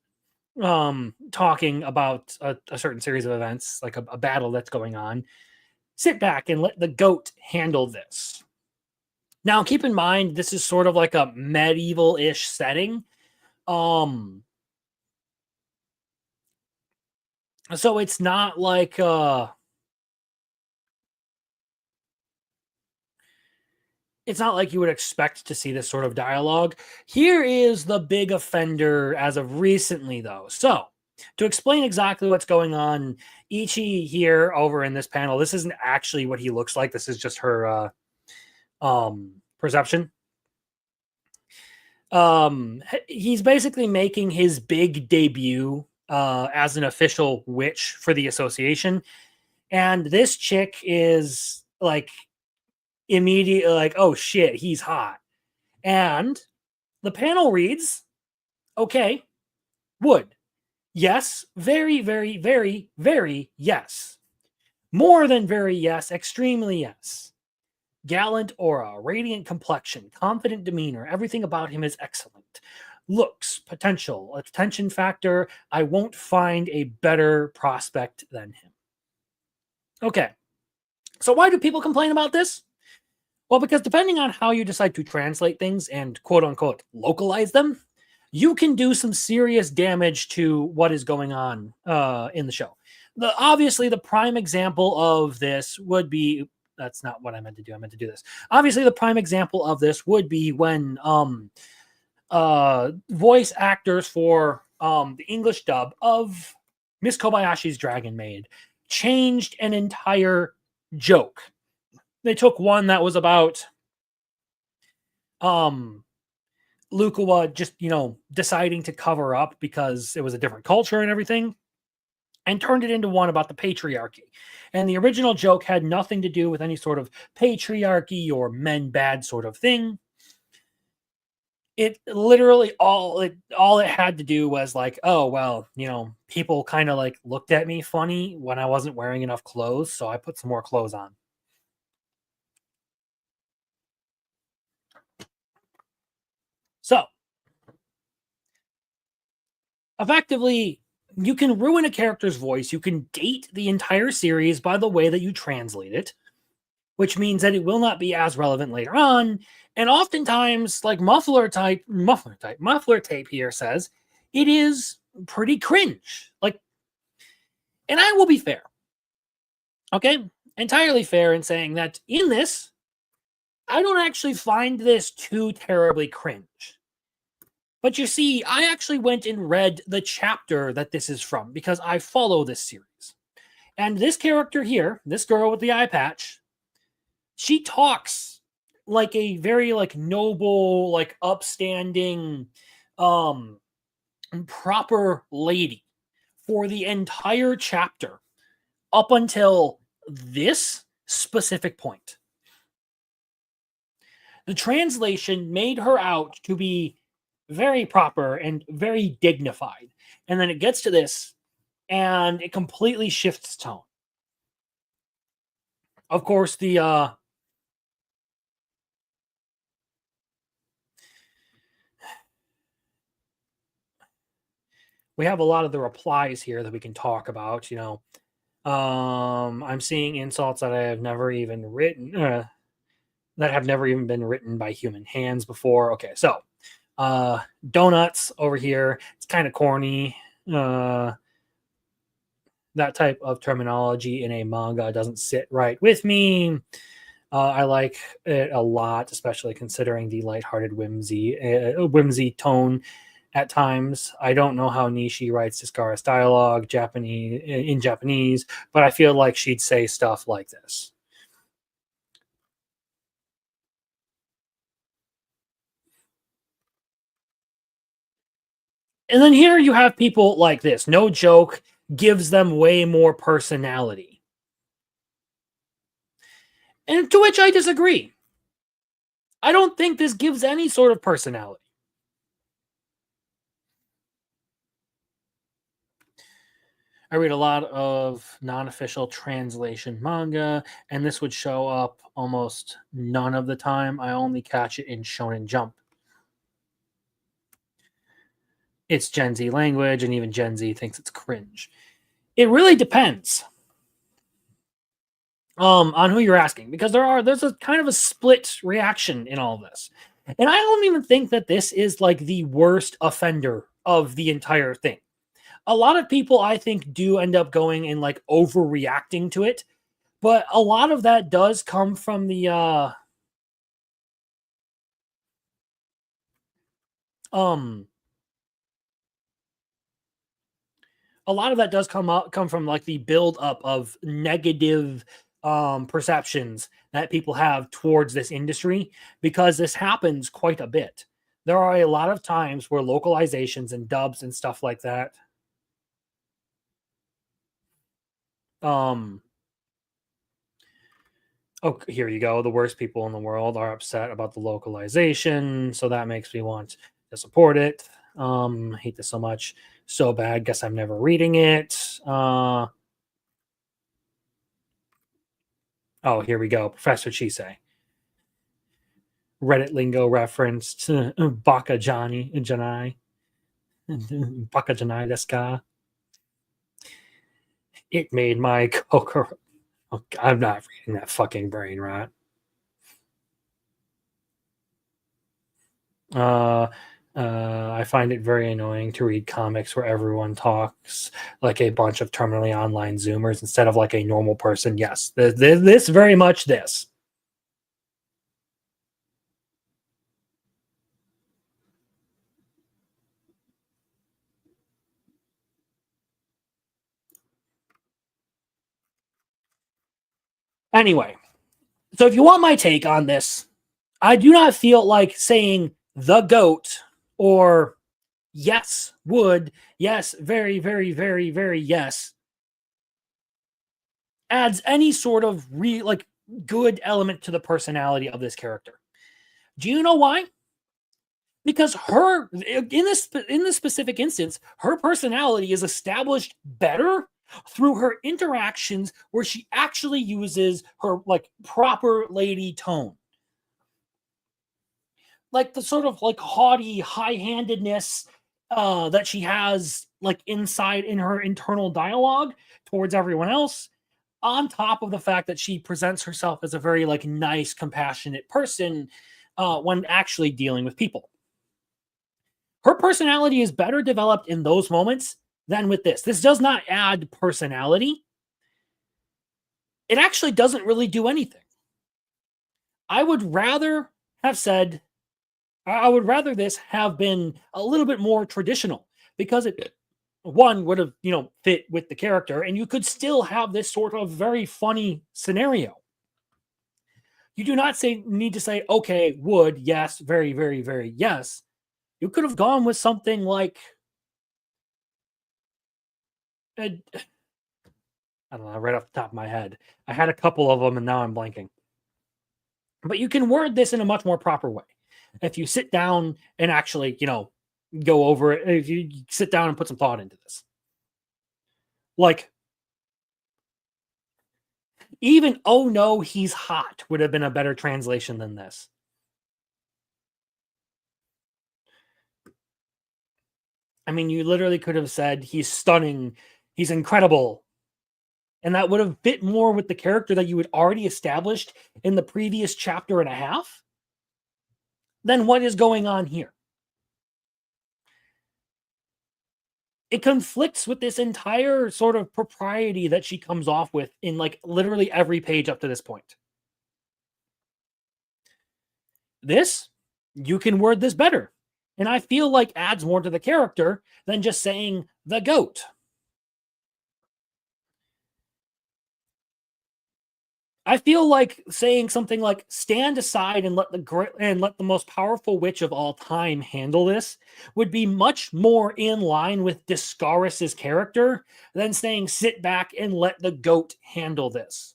talking about a certain series of events, like a battle that's going on. Sit back and let the goat handle this. Now, keep in mind, this is sort of like a medieval-ish setting. So it's not like you would expect to see this sort of dialogue. Here is the big offender as of recently, though. So, to explain exactly what's going on, Ichi here over in this panel, this isn't actually what he looks like. This is just her perception. He's basically making his big debut as an official witch for the association. And this chick is like immediately like, oh shit, he's hot. And the panel reads, okay, would. Yes, very, very, very, very yes. More than very yes, extremely yes. Gallant aura, radiant complexion, confident demeanor, everything about him is excellent. Looks, potential, attention factor, I won't find a better prospect than him. Okay, so why do people complain about this? Well, because depending on how you decide to translate things and quote unquote localize them, you can do some serious damage to what is going on in the show. Obviously, the prime example of this would be that's not what I meant to do. I meant to do this. Obviously, the prime example of this would be when voice actors for the English dub of Miss Kobayashi's Dragon Maid changed an entire joke. They took one that was about Lukawa just, deciding to cover up because it was a different culture and everything, and turned it into one about the patriarchy. And the original joke had nothing to do with any sort of patriarchy or men bad sort of thing. It literally all it had to do was like, oh well, people kind of like looked at me funny when I wasn't wearing enough clothes, so I put some more clothes on. So, effectively, you can ruin a character's voice. You can date the entire series by the way that you translate it, which means that it will not be as relevant later on. And oftentimes, like muffler tape here says, it is pretty cringe. Like, and I will be fair. Okay? Entirely fair in saying that in this, I don't actually find this too terribly cringe. But you see, I actually went and read the chapter that this is from because I follow this series. And this character here, this girl with the eye patch, she talks like a very like noble, like upstanding, proper lady for the entire chapter up until this specific point. The translation made her out to be very proper and very dignified. And then it gets to this and it completely shifts tone. Of course, we have a lot of the replies here that we can talk about, I'm seeing insults that I have never even written that have never even been written by human hands before. Okay, so donuts over here, it's kind of corny. That type of terminology in a manga doesn't sit right with me. I like it a lot, especially considering the lighthearted whimsy tone at times. I don't know how Nishi writes Discara's dialogue in Japanese, but I feel like she'd say stuff like this. And then here you have people like this. No joke, gives them way more personality. And to which I disagree. I don't think this gives any sort of personality. I read a lot of non-official translation manga, and this would show up almost none of the time. I only catch it in Shonen Jump. It's Gen Z language, and even Gen Z thinks it's cringe. It really depends on who you're asking, because there's a kind of a split reaction in all this. And I don't even think that this is like the worst offender of the entire thing. A lot of people, I think, do end up going and like overreacting to it, but a lot of that does come from the a lot of that does come from like the build up of negative perceptions that people have towards this industry, because this happens quite a bit. There are a lot of times where localizations and dubs and stuff like that oh, here you go. The worst people in the world are upset about the localization, so that makes me want to support it. Hate this so much. So bad. Guess I'm never reading it. Oh, here we go. Professor Chisei. Reddit lingo reference to Baka Janai. Baka Janai desu ka? It made my Kokoro. Oh, I'm not reading that fucking brain rot. I find it very annoying to read comics where everyone talks like a bunch of terminally online Zoomers instead of like a normal person. Yes, this very much this. Anyway, so if you want my take on this, I do not feel like saying the goat or yes, would, yes, very, very, very, very yes adds any sort of good element to the personality of this character. Do you know why? Because her in this specific instance, her personality is established better through her interactions where she actually uses her like proper lady tone. Like the sort of like haughty high-handedness that she has like inside in her internal dialogue towards everyone else, on top of the fact that she presents herself as a very like nice compassionate person when actually dealing with people. Her personality is better developed in those moments than with this. This does not add personality. It actually doesn't really do anything. I would rather this have been a little bit more traditional because it one would have, fit with the character and you could still have this sort of very funny scenario. You do not need to say, okay, would, yes, very, very, very yes. You could have gone with something like, I don't know, right off the top of my head. I had a couple of them and now I'm blanking. But you can word this in a much more proper way. If you sit down and actually, go over it, if you sit down and put some thought into this. Like, even, oh no, he's hot would have been a better translation than this. I mean, you literally could have said he's stunning, he's incredible. And that would have fit more with the character that you had already established in the previous chapter and a half than what is going on here. It conflicts with this entire sort of propriety that she comes off with in like literally every page up to this point. This, you can word this better. And I feel like adds more to the character than just saying the goat. I feel like saying something like stand aside and let the most powerful witch of all time handle this would be much more in line with Discaris's character than saying sit back and let the goat handle this.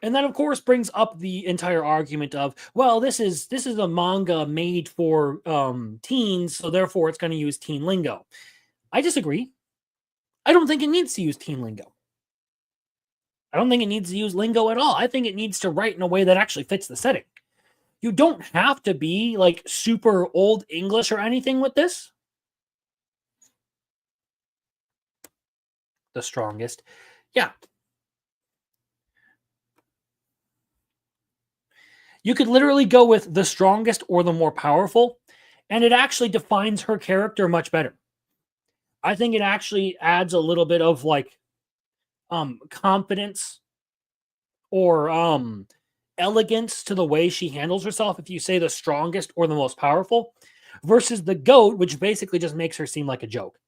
And that, of course, brings up the entire argument of, well, this is a manga made for teens, so therefore it's going to use teen lingo. I disagree. I don't think it needs to use teen lingo. I don't think it needs to use lingo at all. I think it needs to write in a way that actually fits the setting. You don't have to be like super old English or anything with this. The strongest. Yeah. You could literally go with the strongest or the more powerful, and it actually defines her character much better. I think it actually adds a little bit of like confidence or elegance to the way she handles herself if you say the strongest or the most powerful versus the goat, which basically just makes her seem like a joke.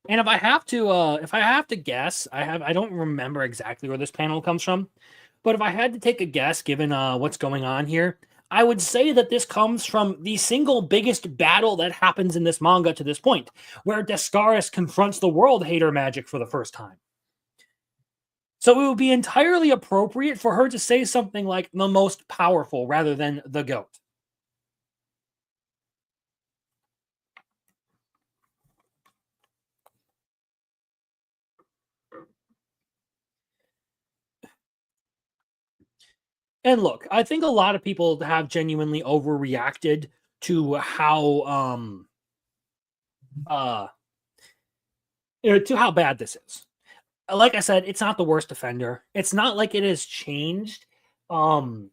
And if I have to guess, I don't remember exactly where this panel comes from, but if I had to take a guess, given what's going on here, I would say that this comes from the single biggest battle that happens in this manga to this point, where Discaris confronts the world hater magic for the first time. So it would be entirely appropriate for her to say something like the most powerful rather than the goat. And look, I think a lot of people have genuinely overreacted to how uh to how bad this is. Like I said, it's not the worst offender. It's not like it has changed um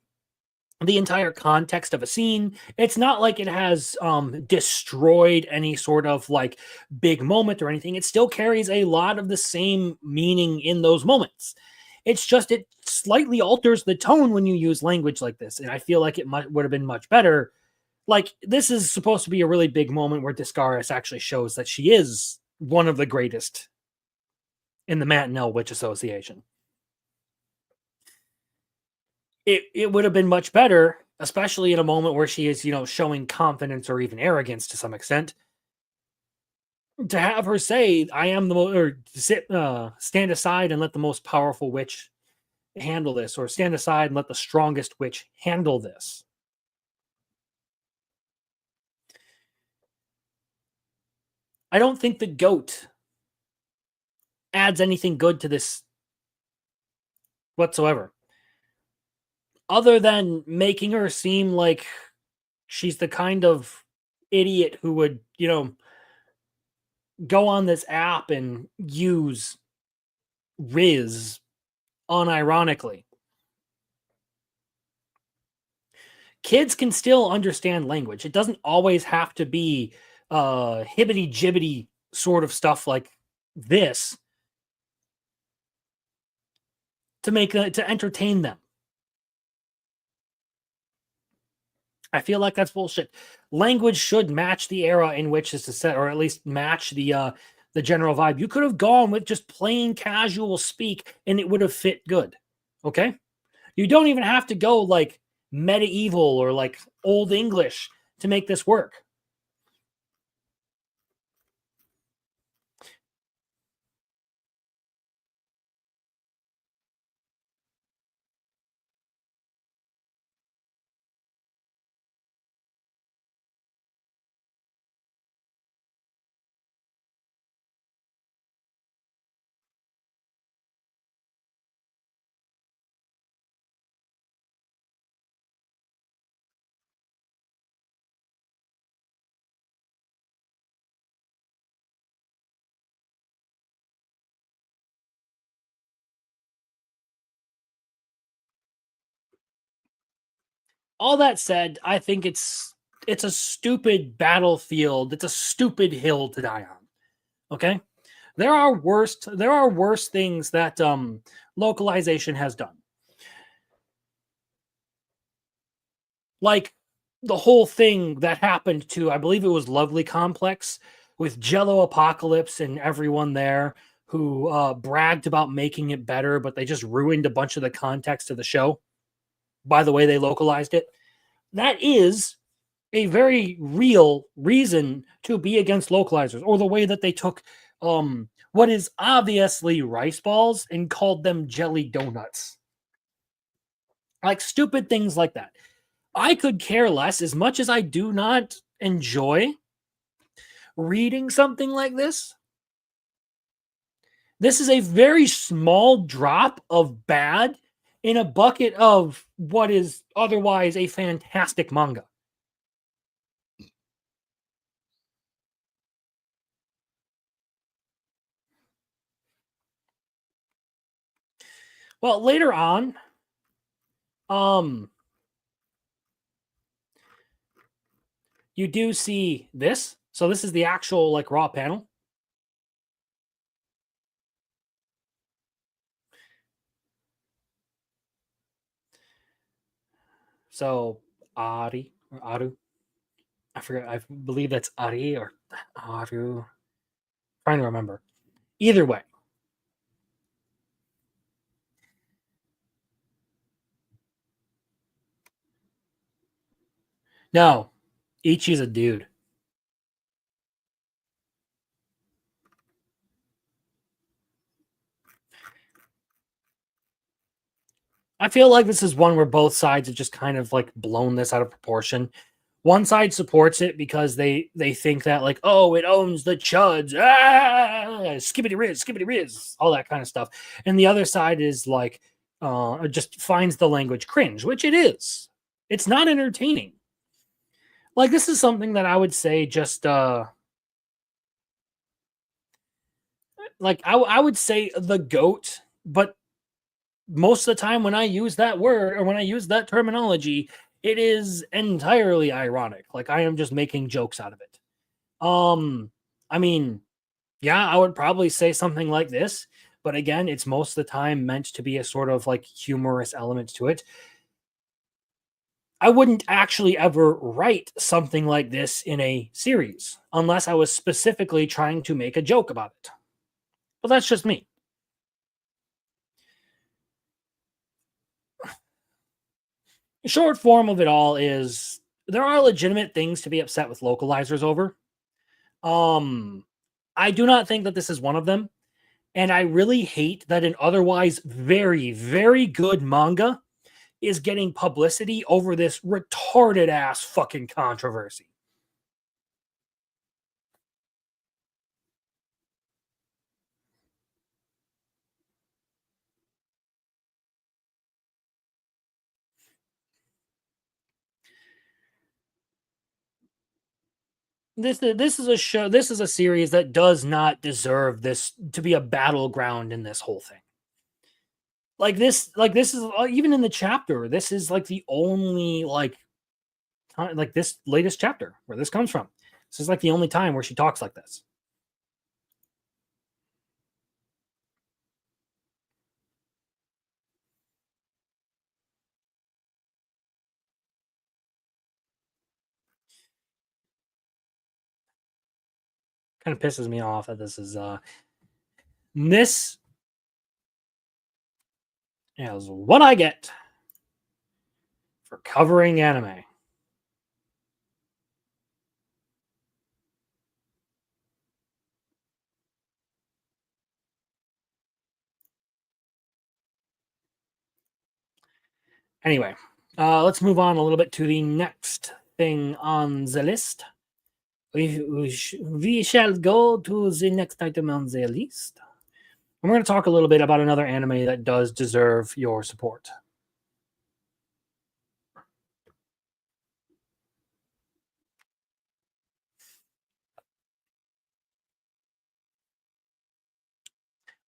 the entire context of a scene. It's not like it has destroyed any sort of like big moment or anything. It still carries a lot of the same meaning in those moments. It's just it slightly alters the tone when you use language like this, and I feel like it would have been much better. Like this is supposed to be a really big moment where Discaris actually shows that she is one of the greatest in the Matinelle Witch Association. It would have been much better, especially in a moment where she is, showing confidence or even arrogance to some extent, to have her say, "I am the most," or stand aside and let the most powerful witch handle this, or stand aside and let the strongest witch handle this. I don't think the goat adds anything good to this whatsoever, other than making her seem like she's the kind of idiot who would, go on this app and use Riz unironically. Kids can still understand language. It doesn't always have to be hibbity jibbity sort of stuff like this to entertain them. I feel like that's bullshit. Language should match the era in which it's set, or at least match the general vibe. You could have gone with just plain casual speak, and it would have fit good. Okay, you don't even have to go like medieval or like old English to make this work. All that said, I think it's a stupid battlefield. It's a stupid hill to die on. Okay? There are worse things that localization has done. Like the whole thing that happened to, I believe it was Lovely Complex, with Jello Apocalypse and everyone there who bragged about making it better, but they just ruined a bunch of the context of the show by the way they localized it. That is a very real reason to be against localizers, or the way that they took what is obviously rice balls and called them jelly donuts. Like stupid things like that. I could care less, as much as I do not enjoy reading something like this. This is a very small drop of bad in a bucket of what is otherwise a fantastic manga. Well, later on, you do see this. So this is the actual like raw panel. So Ari or Aru, I forget. I believe that's Ari or Aru. Trying to remember. Either way, no, Ichi's a dude. I feel like this is one where both sides have just kind of like blown this out of proportion. One side supports it because they think that like, oh, it owns the chuds, skibbity riz, all that kind of stuff, and the other side is like, just finds the language cringe, which it is. It's not entertaining. Like this is something that I would say just like I would say the goat, but most of the time when I use that word or when I use that terminology, it is entirely ironic. Like I am just making jokes out of it. I mean, yeah, I would probably say something like this, but again, it's most of the time meant to be a sort of like humorous element to it. I wouldn't actually ever write something like this in a series unless I was specifically trying to make a joke about it. But that's just me. Short form of it all is there are legitimate things to be upset with localizers over. I do not think that this is one of them. And I really hate that an otherwise very, very good manga is getting publicity over this retarded ass fucking controversy. This is a show. This is a series that does not deserve this to be a battleground in this whole thing. Like this is even in the chapter. This is like the only like this latest chapter where this comes from. This is like the only time where she talks like this. Kind of pisses me off that this is this is what I get for covering anime. Anyway, let's move on a little bit to the next thing on the list. We shall go to the next item on the list. And we're going to talk a little bit about another anime that does deserve your support.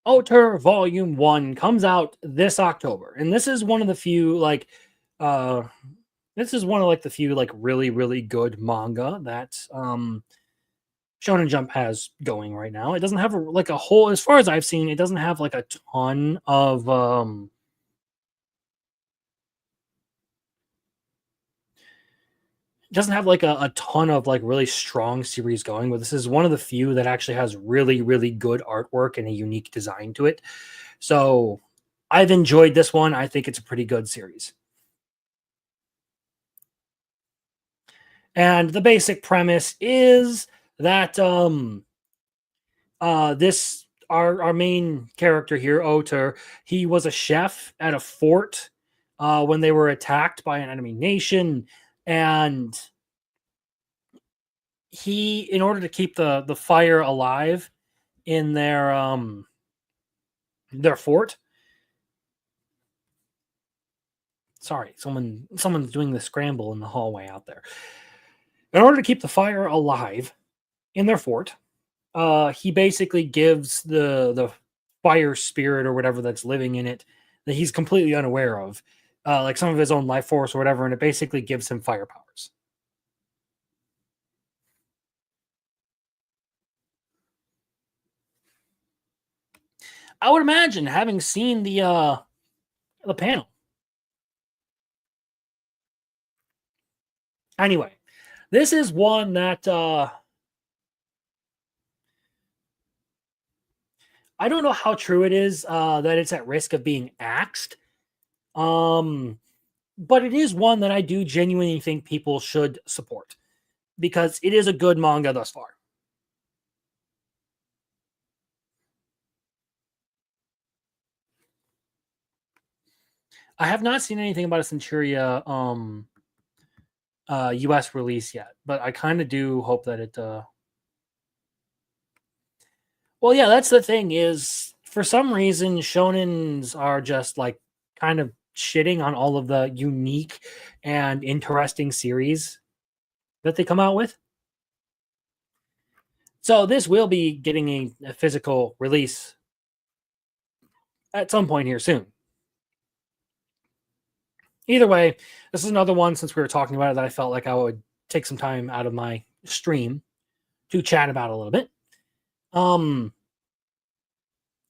Oter Volume 1 comes out this October. And this is one of the few this is one of like the few like really really good manga that Shonen Jump has going right now. It doesn't have like a whole, as far as I've seen, it doesn't have like a ton of doesn't have like a ton of like really strong series going, but this is one of the few that actually has really really good artwork and a unique design to it. So I've enjoyed this one. I think it's a pretty good series. And the basic premise is that this our main character here, Oter, he was a chef at a fort when they were attacked by an enemy nation, and he, in order to keep the fire alive in their fort. Sorry, someone's doing the scramble in the hallway out there. In order to keep the fire alive in their fort, he basically gives the fire spirit or whatever that's living in it that he's completely unaware of, like some of his own life force or whatever, and it basically gives him fire powers. I would imagine, having seen the panel. Anyway, this is one that I don't know how true it is that it's at risk of being axed. But it is one that I do genuinely think people should support because it is a good manga thus far. I have not seen anything about a Centuria US release yet, but I kind of do hope that it well, yeah, that's the thing is for some reason shonens are just like kind of shitting on all of the unique and interesting series that they come out with. So this will be getting a physical release at some point here soon. Either way, this is another one since we were talking about it that I felt like I would take some time out of my stream to chat about a little bit. And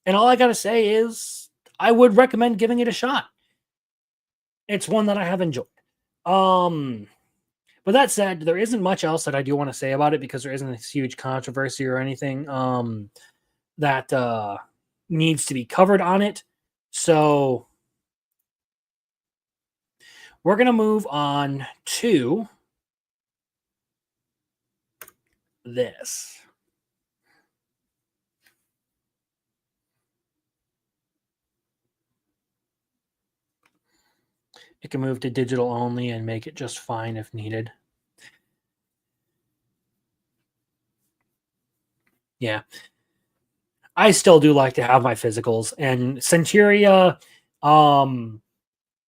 all I gotta say is I would recommend giving it a shot. It's one that I have enjoyed. But that said, there isn't much else that I do want to say about it because there isn't a huge controversy or anything that needs to be covered on it. So we're gonna move on to this. It can move to digital only and make it just fine if needed. Yeah. I still do like to have my physicals, and Centuria,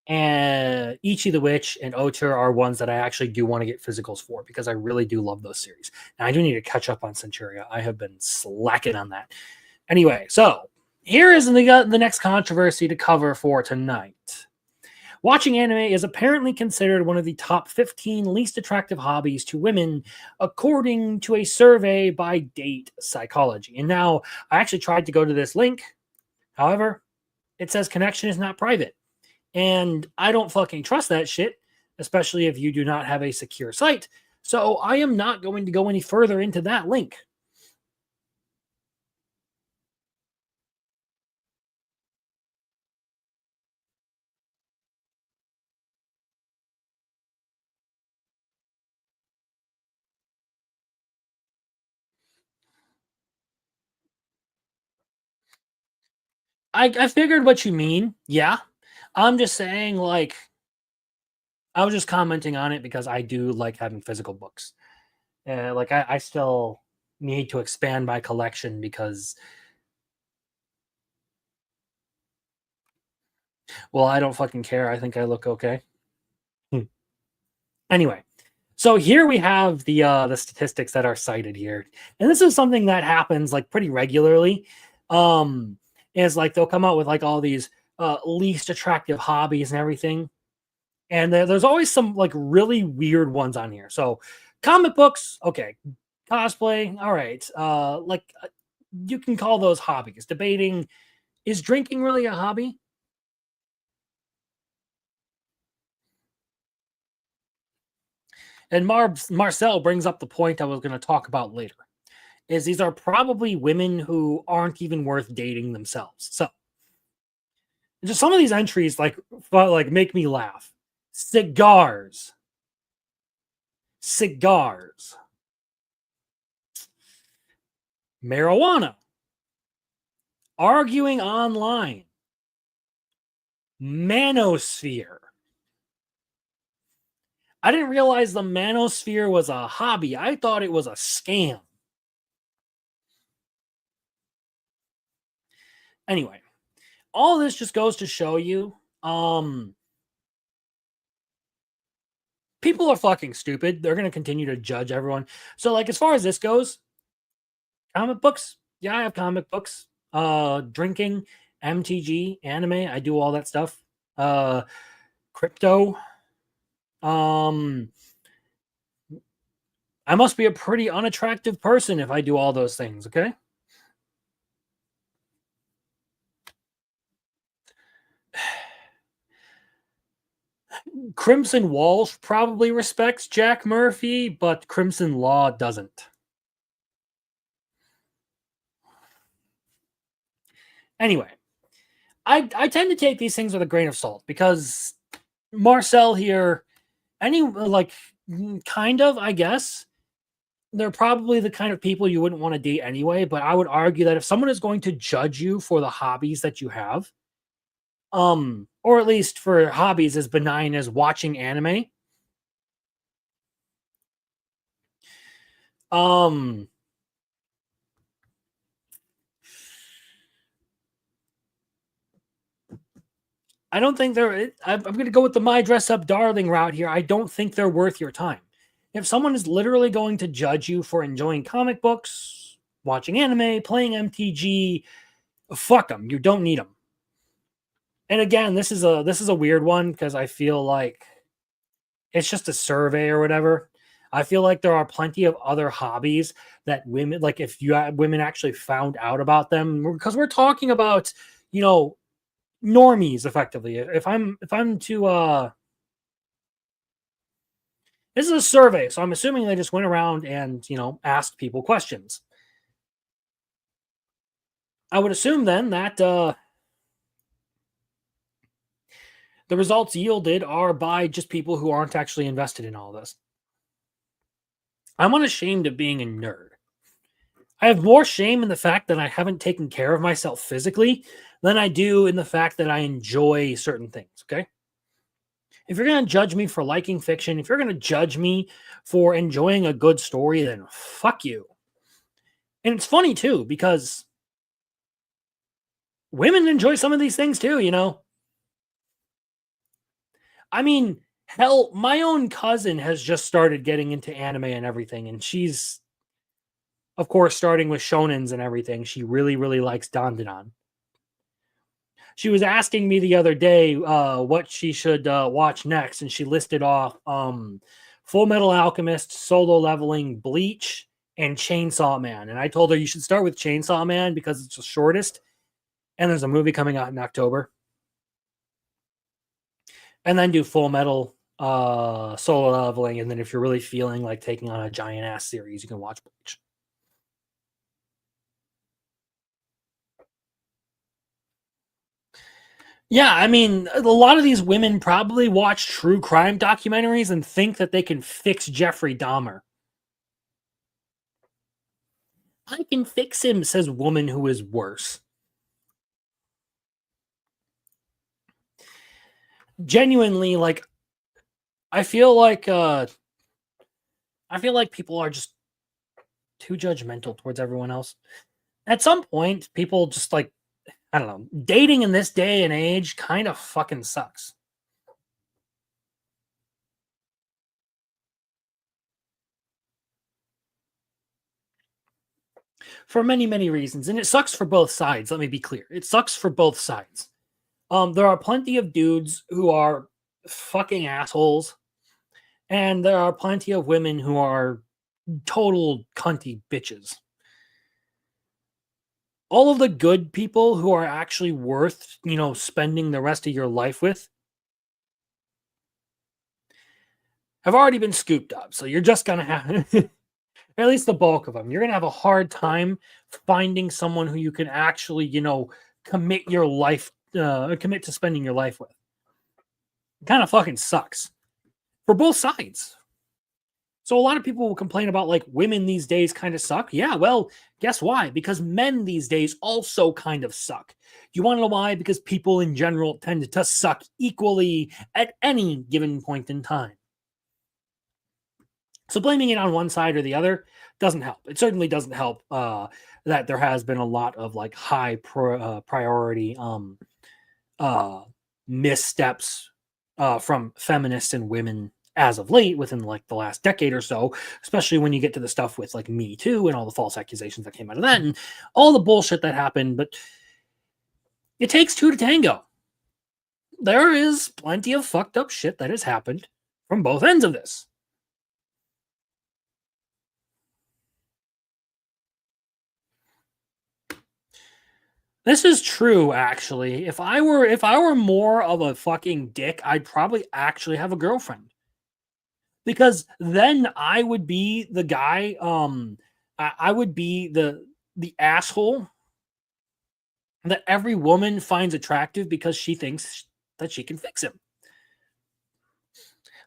and Ichi the Witch and Otur are ones that I actually do want to get physicals for because I really do love those series. Now I do need to catch up on Centuria. I have been slacking on that. Anyway, so here is the next controversy to cover for tonight. Watching anime is apparently considered one of the top 15 least attractive hobbies to women, according to a survey by Date Psychology. And now, I actually tried to go to this link. However, it says connection is not private. And I don't fucking trust that shit, especially if you do not have a secure site. So I am not going to go any further into that link. I figured what you mean. Yeah. I'm just saying, like, I was just commenting on it because I do like having physical books. Like, I still need to expand my collection because, well, I don't fucking care. I think I look okay. Anyway, so here we have the statistics that are cited here, and this is something that happens like pretty regularly. Is like they'll come out with like all these least attractive hobbies and everything, and there's always some like really weird ones on here. So comic books, okay, cosplay, all right, you can call those hobbies. Debating, is drinking really a hobby? And Marcel brings up the point I was going to talk about later. Is these are probably women who aren't even worth dating themselves. So just some of these entries like make me laugh. Cigars, marijuana, arguing online, manosphere. I didn't realize the manosphere was a hobby. I thought it was a scam. Anyway, all this just goes to show you people are fucking stupid. They're going to continue to judge everyone. So like as far as this goes, comic books, yeah, I have comic books. Drinking, MTG, anime, I do all that stuff. Crypto. I must be a pretty unattractive person if I do all those things, okay? Crimson Walsh probably respects Jack Murphy, but Crimson Law doesn't. Anyway, I tend to take these things with a grain of salt because Marcel here, kind of, I guess, they're probably the kind of people you wouldn't want to date anyway. But I would argue that if someone is going to judge you for the hobbies that you have, or at least for hobbies as benign as watching anime. I don't think I'm going to go with the My Dress Up Darling route here. I don't think they're worth your time. If someone is literally going to judge you for enjoying comic books, watching anime, playing MTG, fuck them. You don't need them. And again, this is a weird one because I feel like it's just a survey or whatever. I feel like there are plenty of other hobbies that women, like if women actually found out about them, because we're talking about, normies effectively. If I'm to this is a survey, so I'm assuming they just went around and asked people questions. I would assume then that the results yielded are by just people who aren't actually invested in all this. I'm unashamed of being a nerd. I have more shame in the fact that I haven't taken care of myself physically than I do in the fact that I enjoy certain things, okay? If you're going to judge me for liking fiction, if you're going to judge me for enjoying a good story, then fuck you. And it's funny too, because women enjoy some of these things too, I mean, hell, my own cousin has just started getting into anime and everything, and she's, of course, starting with shonens and everything. She really, really likes Dandadan. She was asking me the other day what she should watch next, and she listed off Full Metal Alchemist, Solo Leveling, Bleach, and Chainsaw Man. And I told her you should start with Chainsaw Man because it's the shortest, and there's a movie coming out in October. And then do Full Metal, Solo Leveling, and then if you're really feeling like taking on a giant ass series, you can watch Bleach. Yeah, I mean, a lot of these women probably watch true crime documentaries and think that they can fix Jeffrey Dahmer. I can fix him, says woman who is worse. Genuinely, like, I feel like people are just too judgmental towards everyone else. At some point, people just like, I don't know, dating in this day and age kind of fucking sucks. For many, many reasons. And it sucks for both sides. Let me be clear. It sucks for both sides. There are plenty of dudes who are fucking assholes. And there are plenty of women who are total cunty bitches. All of the good people who are actually worth, spending the rest of your life with have already been scooped up. So you're just going to have, at least the bulk of them, you're going to have a hard time finding someone who you can actually, commit your life, commit to spending your life with. It kind of fucking sucks for both sides. So a lot of people will complain about like women these days kind of suck. Yeah, well, guess why? Because men these days also kind of suck. You want to know why? Because people in general tend to suck equally at any given point in time. So blaming it on one side or the other doesn't help. It certainly doesn't help that there has been a lot of like high priority missteps from feminists and women as of late within like the last decade or so, especially when you get to the stuff with like Me Too and all the false accusations that came out of that and all the bullshit that happened. But it takes two to tango. There is plenty of fucked up shit that has happened from both ends of this. This is true, actually. If I were more of a fucking dick, I'd probably actually have a girlfriend. Because then I would be the guy, I would be the asshole that every woman finds attractive because she thinks that she can fix him.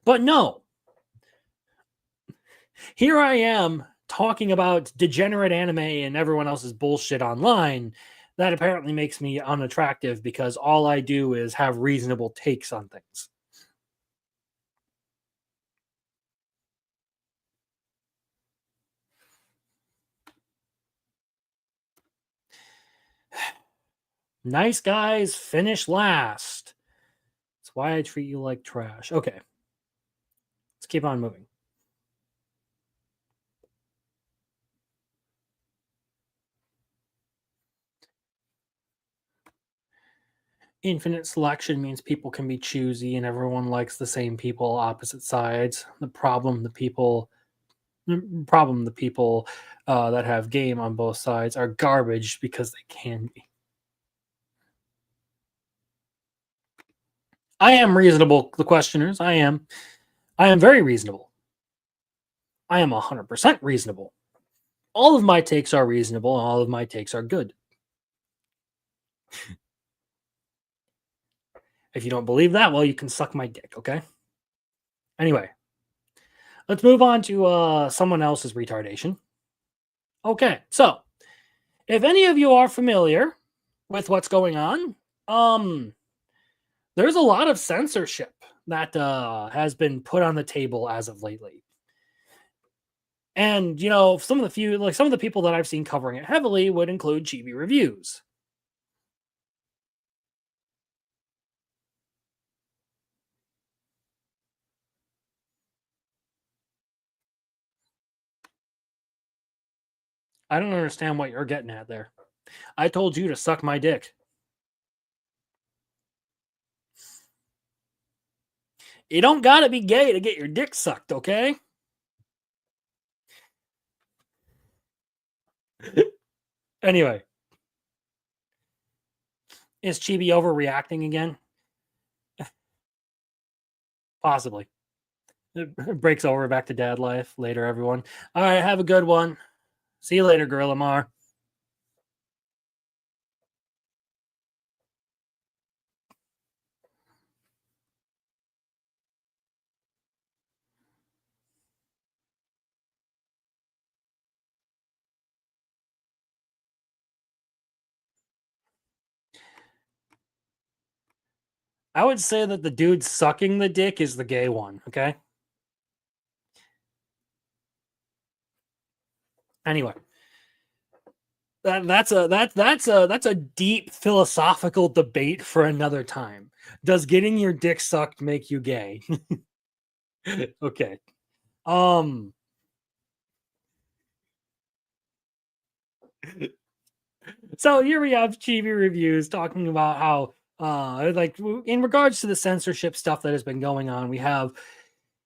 But no. Here I am talking about degenerate anime and everyone else's bullshit online. that apparently makes me unattractive because all I do is have reasonable takes on things. Nice guys finish last. That's why I treat you like trash. Okay. Let's keep on moving. Infinite selection means people can be choosy and everyone likes the same people, opposite sides. The problem the people that have game on both sides are garbage because they can be. I am reasonable, the questioners. I am very reasonable. I am 100% reasonable. All of my takes are reasonable, and all of my takes are good. If you don't believe that, well, you can suck my dick, okay? Anyway, let's move on to someone else's retardation. Okay, so if any of you are familiar with what's going on, there's a lot of censorship that has been put on the table as of lately. And some of the people that I've seen covering it heavily would include Chibi Reviews. I don't understand what you're getting at there. I told you to suck my dick. You don't gotta be gay to get your dick sucked, okay? Anyway. Is Chibi overreacting again? Possibly. It breaks over back to dad life later, everyone. All right, have a good one. See you later, Gorilla Mar. I would say that the dude sucking the dick is the gay one, okay? Anyway. That's a deep philosophical debate for another time. Does getting your dick sucked make you gay? Okay. So here we have Chibi Reviews talking about how in regards to the censorship stuff that has been going on, we have,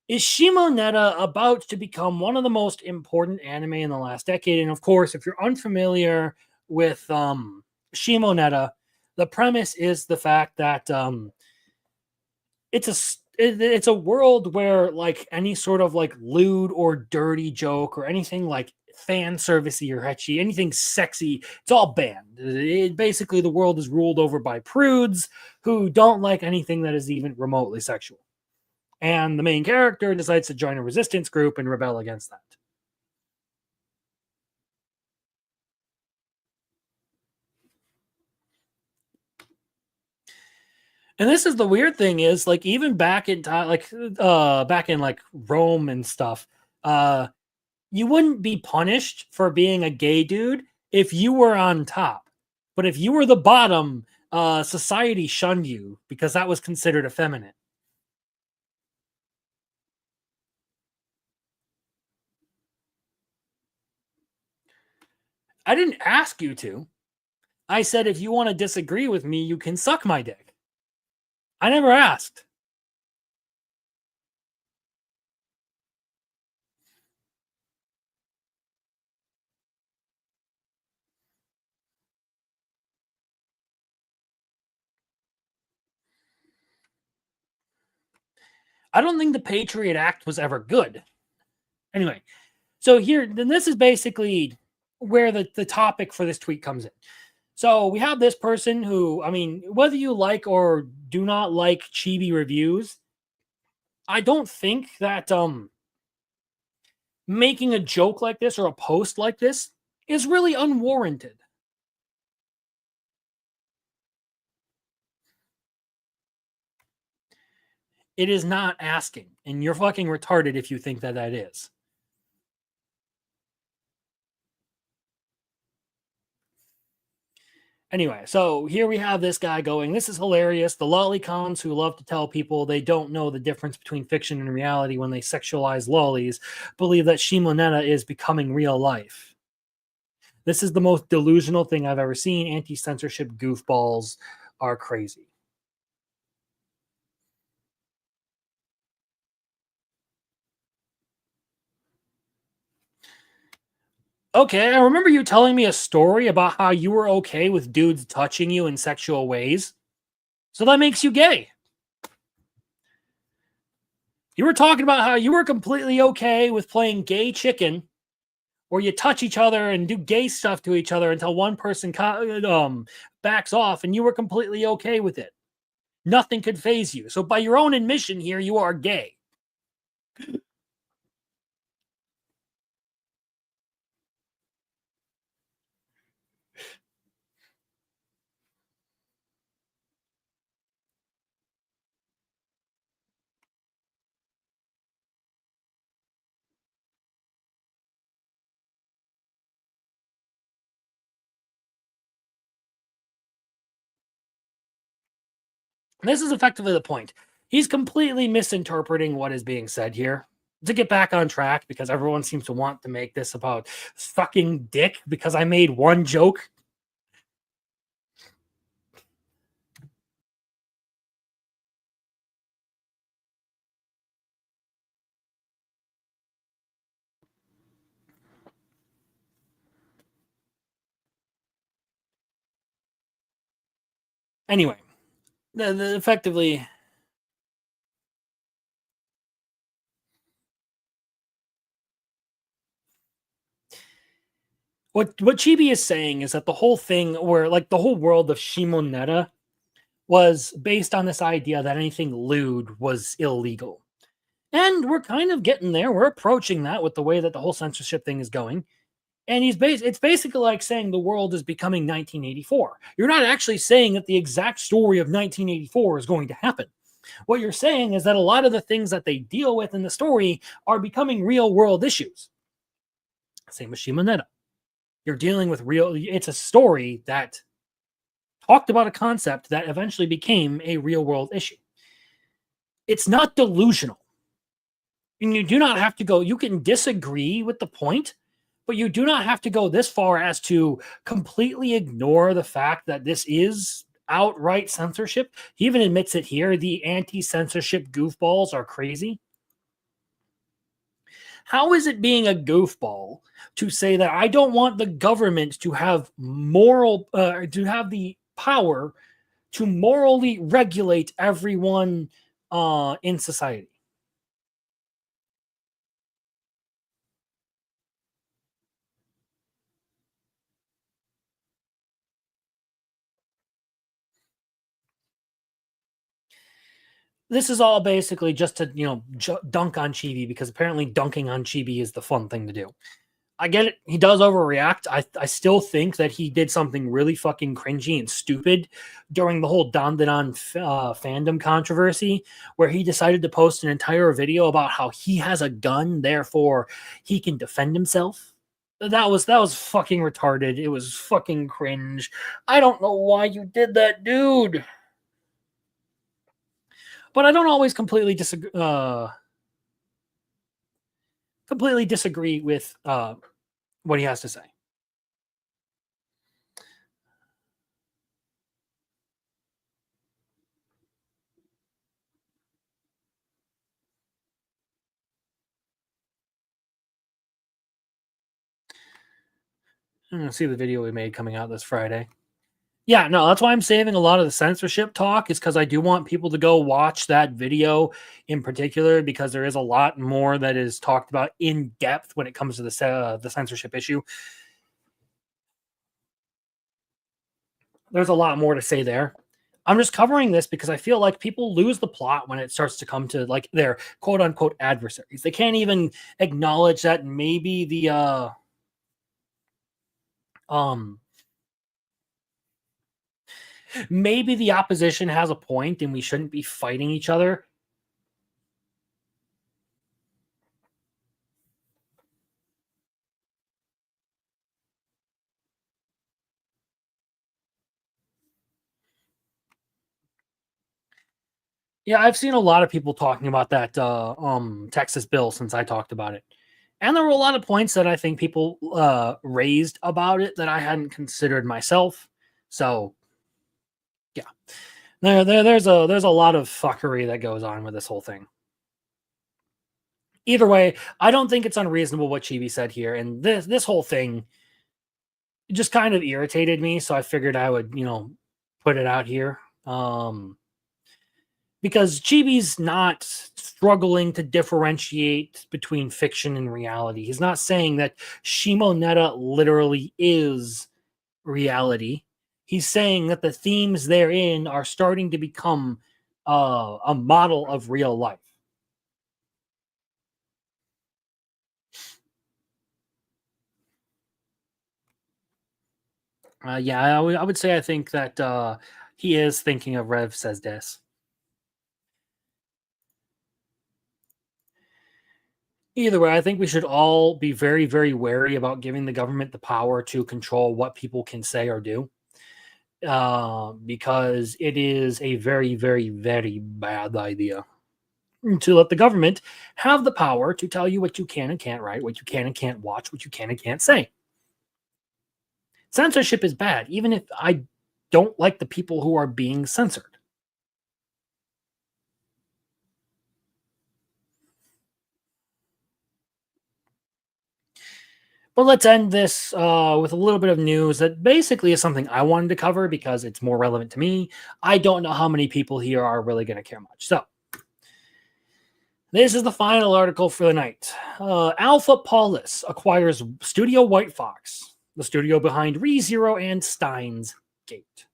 is Shimoneta about to become one of the most important anime in the last decade? And of course, if you're unfamiliar with Shimoneta, the premise is the fact that it's a world where like any sort of like lewd or dirty joke or anything like fan servicey or hetchy, anything sexy, it's all banned. Basically, the world is ruled over by prudes who don't like anything that is even remotely sexual. And the main character decides to join a resistance group and rebel against that. And this is the weird thing is like even back in time, back in like Rome and stuff, you wouldn't be punished for being a gay dude if you were on top. But if you were the bottom, society shunned you because that was considered effeminate. I didn't ask you to. I said if you want to disagree with me, you can suck my dick. I never asked. I don't think the Patriot Act was ever good. Anyway, so then this is basically where the topic for this tweet comes in. So we have this person who, I mean, whether you like or do not like Chibi Reviews, I don't think that making a joke like this or a post like this is really unwarranted. It is not asking, and you're fucking retarded if you think that that is. Anyway, so here we have this guy going, this is hilarious. The lolicons who love to tell people they don't know the difference between fiction and reality when they sexualize lollies believe that Shimoneta is becoming real life. This is the most delusional thing I've ever seen. Anti-censorship goofballs are crazy. Okay, I remember you telling me a story about how you were okay with dudes touching you in sexual ways. So that makes you gay. You were talking about how you were completely okay with playing gay chicken, where you touch each other and do gay stuff to each other until one person backs off, and you were completely okay with it. Nothing could phase you. So by your own admission here, you are gay. This is effectively the point. He's completely misinterpreting what is being said here. To get back on track, because everyone seems to want to make this about sucking dick because I made one joke. Anyway, effectively, what Chibi is saying is that the whole thing, where like the whole world of Shimoneta was based on this idea that anything lewd was illegal. And we're kind of getting there. We're approaching that with the way that the whole censorship thing is going. And it's basically like saying the world is becoming 1984. You're not actually saying that the exact story of 1984 is going to happen. What you're saying is that a lot of the things that they deal with in the story are becoming real world issues. Same with Shimoneta. You're dealing with it's a story that talked about a concept that eventually became a real world issue. It's not delusional. And you do not have to go, you can disagree with the point, but you do not have to go this far as to completely ignore the fact that this is outright censorship. He even admits it here. The anti-censorship goofballs are crazy. How is it being a goofball to say that I don't want the government to have to have the power to morally regulate everyone in society? This is all basically just to, dunk on Chibi, because apparently dunking on Chibi is the fun thing to do. I get it. He does overreact. I still think that he did something really fucking cringy and stupid during the whole Dandadan fandom controversy, where he decided to post an entire video about how he has a gun, therefore he can defend himself. That was fucking retarded. It was fucking cringe. I don't know why you did that, dude. But I don't always completely disagree. Completely disagree with what he has to say. I'm gonna see the video we made coming out this Friday. Yeah, no, that's why I'm saving a lot of the censorship talk, is because I do want people to go watch that video in particular, because there is a lot more that is talked about in depth when it comes to the censorship issue. There's a lot more to say there. I'm just covering this because I feel like people lose the plot when it starts to come to like their quote unquote adversaries. They can't even acknowledge that maybe maybe the opposition has a point and we shouldn't be fighting each other. Yeah, I've seen a lot of people talking about that Texas bill since I talked about it. And there were a lot of points that I think people raised about it that I hadn't considered myself. So yeah, there's a lot of fuckery that goes on with this whole thing. Either way, I don't think it's unreasonable what Chibi said here, and this whole thing just kind of irritated me. So I figured I would put it out here. Because Chibi's not struggling to differentiate between fiction and reality. He's not saying that Shimonetta literally is reality. He's saying that the themes therein are starting to become a model of real life. Yeah, I would say I think that he is thinking of Rev Says This. Either way, I think we should all be very, very wary about giving the government the power to control what people can say or do. Because it is a very, very, very bad idea to let the government have the power to tell you what you can and can't write, what you can and can't watch, what you can and can't say. Censorship is bad, even if I don't like the people who are being censored. But let's end this with a little bit of news that basically is something I wanted to cover because it's more relevant to me. I don't know how many people here are really going to care much. So, this is the final article for the night. Alpha Paulus acquires Studio White Fox, the studio behind ReZero and Steins Gate.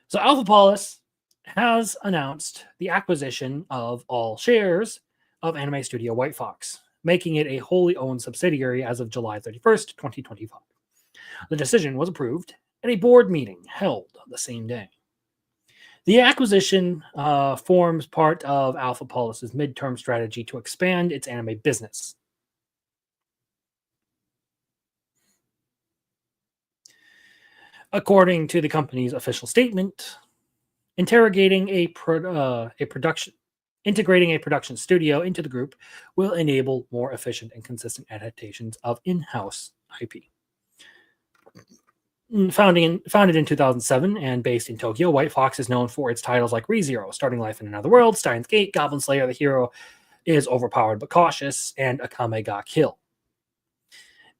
So, Alpha Paulus has announced the acquisition of all shares of anime studio White Fox, making it a wholly owned subsidiary as of July 31st, 2025. The decision was approved at a board meeting held the same day. The acquisition forms part of Alpha Polis's midterm strategy to expand its anime business. According to the company's official statement, integrating a production studio into the group will enable more efficient and consistent adaptations of in-house IP. Founded in 2007 and based in Tokyo, White Fox is known for its titles like ReZero, Starting Life in Another World, Steins Gate, Goblin Slayer, The Hero is Overpowered but Cautious, and Akame ga Kill.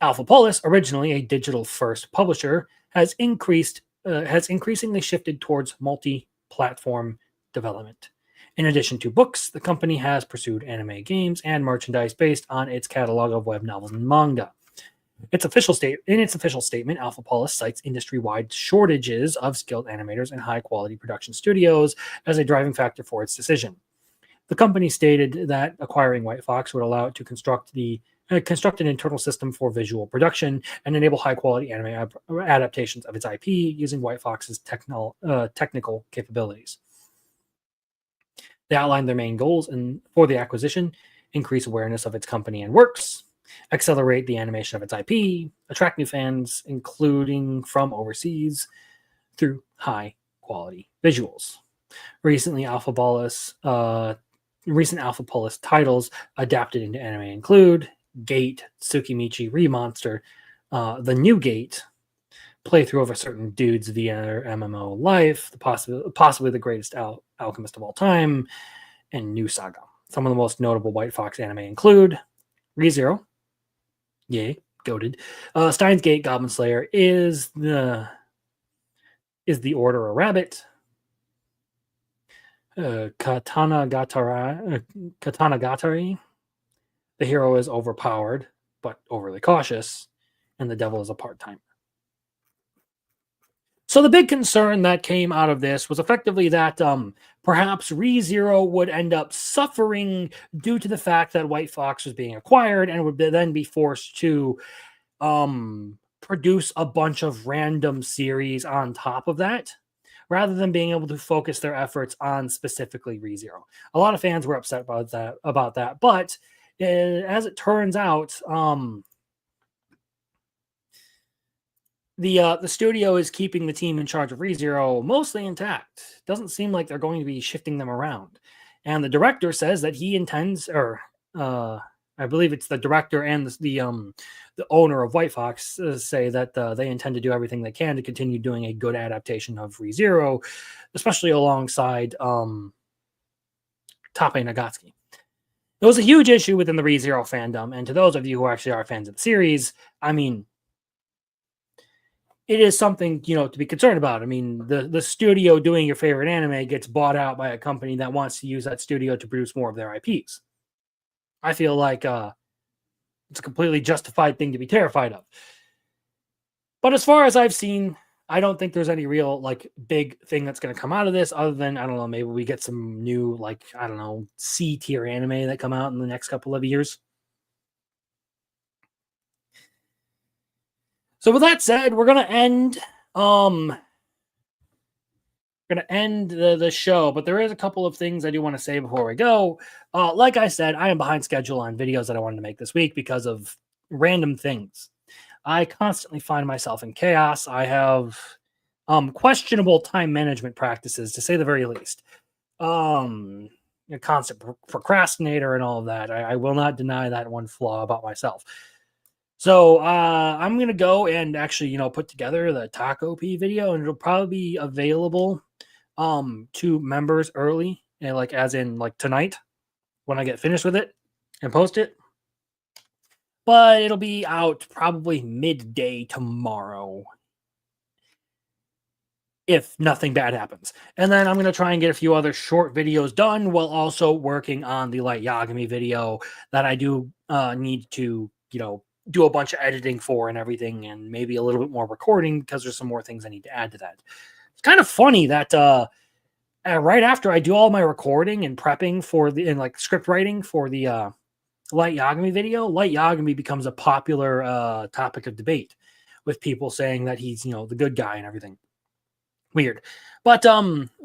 Alpha Polis, originally a digital-first publisher, has increasingly shifted towards multi-platform development. In addition to books, the company has pursued anime games and merchandise based on its catalog of web novels and manga. In its official statement, Alpha Polis cites industry-wide shortages of skilled animators and high-quality production studios as a driving factor for its decision. The company stated that acquiring White Fox would allow it to construct an internal system for visual production and enable high-quality anime adaptations of its IP using White Fox's technical capabilities. They outlined their main goals for the acquisition: increase awareness of its company and works, accelerate the animation of its IP, attract new fans, including from overseas, through high-quality visuals. Recent Alpha Polis titles adapted into anime include Gate, Tsukimichi, Remonster, The New Gate, playthrough of a certain dude's VR MMO life, possibly the greatest alchemist of all time, and New Saga. Some of the most notable White Fox anime include ReZero, yay, goated. Steins Gate, Goblin Slayer, is the Order a Rabbit. Katanagatari, the hero is overpowered but overly cautious, and the devil is a part-timer. So the big concern that came out of this was effectively that perhaps ReZero would end up suffering due to the fact that White Fox was being acquired and would then be forced to produce a bunch of random series on top of that, rather than being able to focus their efforts on specifically ReZero. A lot of fans were upset about that, but as it turns out, the studio is keeping the team in charge of ReZero mostly intact. Doesn't seem like they're going to be shifting them around. And the director says that he intends, or I believe it's the director and the owner of White Fox say that they intend to do everything they can to continue doing a good adaptation of ReZero, especially alongside Tape Nagatsuki. It was a huge issue within the ReZero fandom, and to those of you who actually are fans of the series, I mean, it is something, to be concerned about. I mean, the studio doing your favorite anime gets bought out by a company that wants to use that studio to produce more of their IPs. I feel like it's a completely justified thing to be terrified of. But as far as I've seen, I don't think there's any real big thing that's going to come out of this other than, I don't know, maybe we get some new C tier anime that come out in the next couple of years. So with that said, we're gonna end the show, but there is a couple of things I do want to say before we go. Like I said, I am behind schedule on videos that I wanted to make this week because of random things. I constantly find myself in chaos. I have questionable time management practices, to say the very least. A constant procrastinator and all of that. I will not deny that one flaw about myself. So I'm going to go and actually, put together the Taco P video, and it'll probably be available to members early, and as in tonight when I get finished with it and post it. But it'll be out probably midday tomorrow, if nothing bad happens. And then I'm going to try and get a few other short videos done while also working on the Light Yagami video that I do need to, do a bunch of editing for and everything, and maybe a little bit more recording because there's some more things I need to add to that. It's kind of funny that right after I do all my recording and prepping for script writing for the Light Yagami video, Light Yagami becomes a popular topic of debate with people saying that he's, the good guy and everything. Weird. But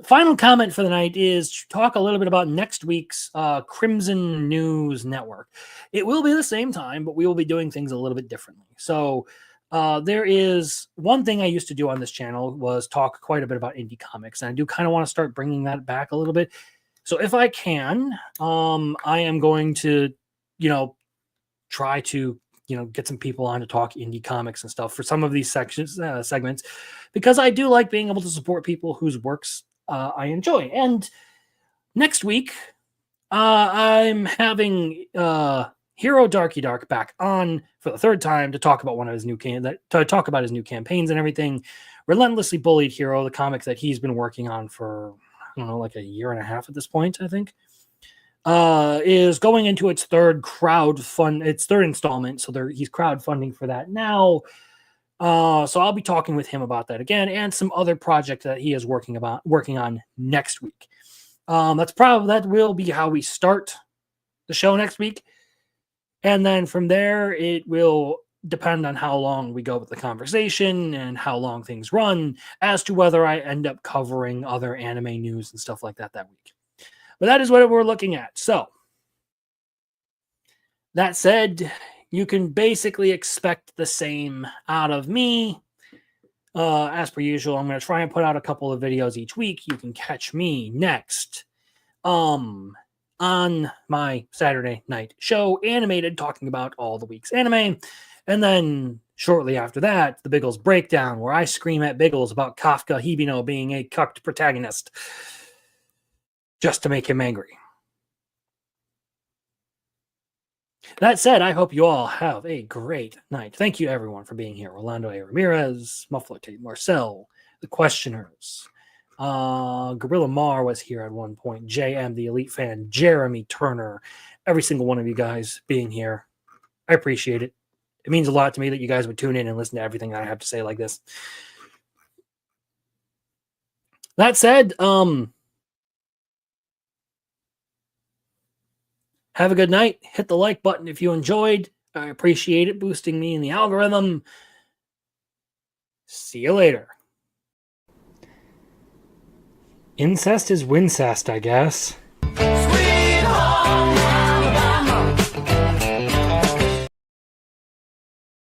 final comment for the night is to talk a little bit about next week's Crimson News Network. It will be the same time, but we will be doing things a little bit differently. So there is one thing I used to do on this channel was talk quite a bit about indie comics, and I do kind of want to start bringing that back a little bit. So if I can, I am going to, try to get some people on to talk indie comics and stuff for some of these segments, because I do like being able to support people whose works I enjoy. And next week, I'm having Hero Darky Dark back on for the third time to talk about one of his new his new campaigns and everything. Relentlessly Bullied Hero, the comic that he's been working on for, I don't know, a year and a half at this point, I think. Is going into its third installment. So he's crowdfunding for that now. So I'll be talking with him about that again, and some other project that he is working on next week. That will be how we start the show next week. And then from there, it will depend on how long we go with the conversation and how long things run as to whether I end up covering other anime news and stuff like that week. But that is what we're looking at. So, that said, you can basically expect the same out of me. As per usual, I'm going to try and put out a couple of videos each week. You can catch me next on my Saturday night show, Animated, talking about all the week's anime. And then shortly after that, the Biggles Breakdown, where I scream at Biggles about Kafka Hibino being a cucked protagonist, just to make him angry. That said, I hope you all have a great night. Thank you, everyone, for being here. Rolando A. Ramirez, Muffler Tate Marcel, The Questioners, Gorilla Mar was here at one point, JM, the Elite Fan, Jeremy Turner, every single one of you guys being here. I appreciate it. It means a lot to me that you guys would tune in and listen to everything that I have to say like this. That said, have a good night. Hit the like button if you enjoyed. I appreciate it, boosting me in the algorithm. See you later. Incest is wincest, I guess.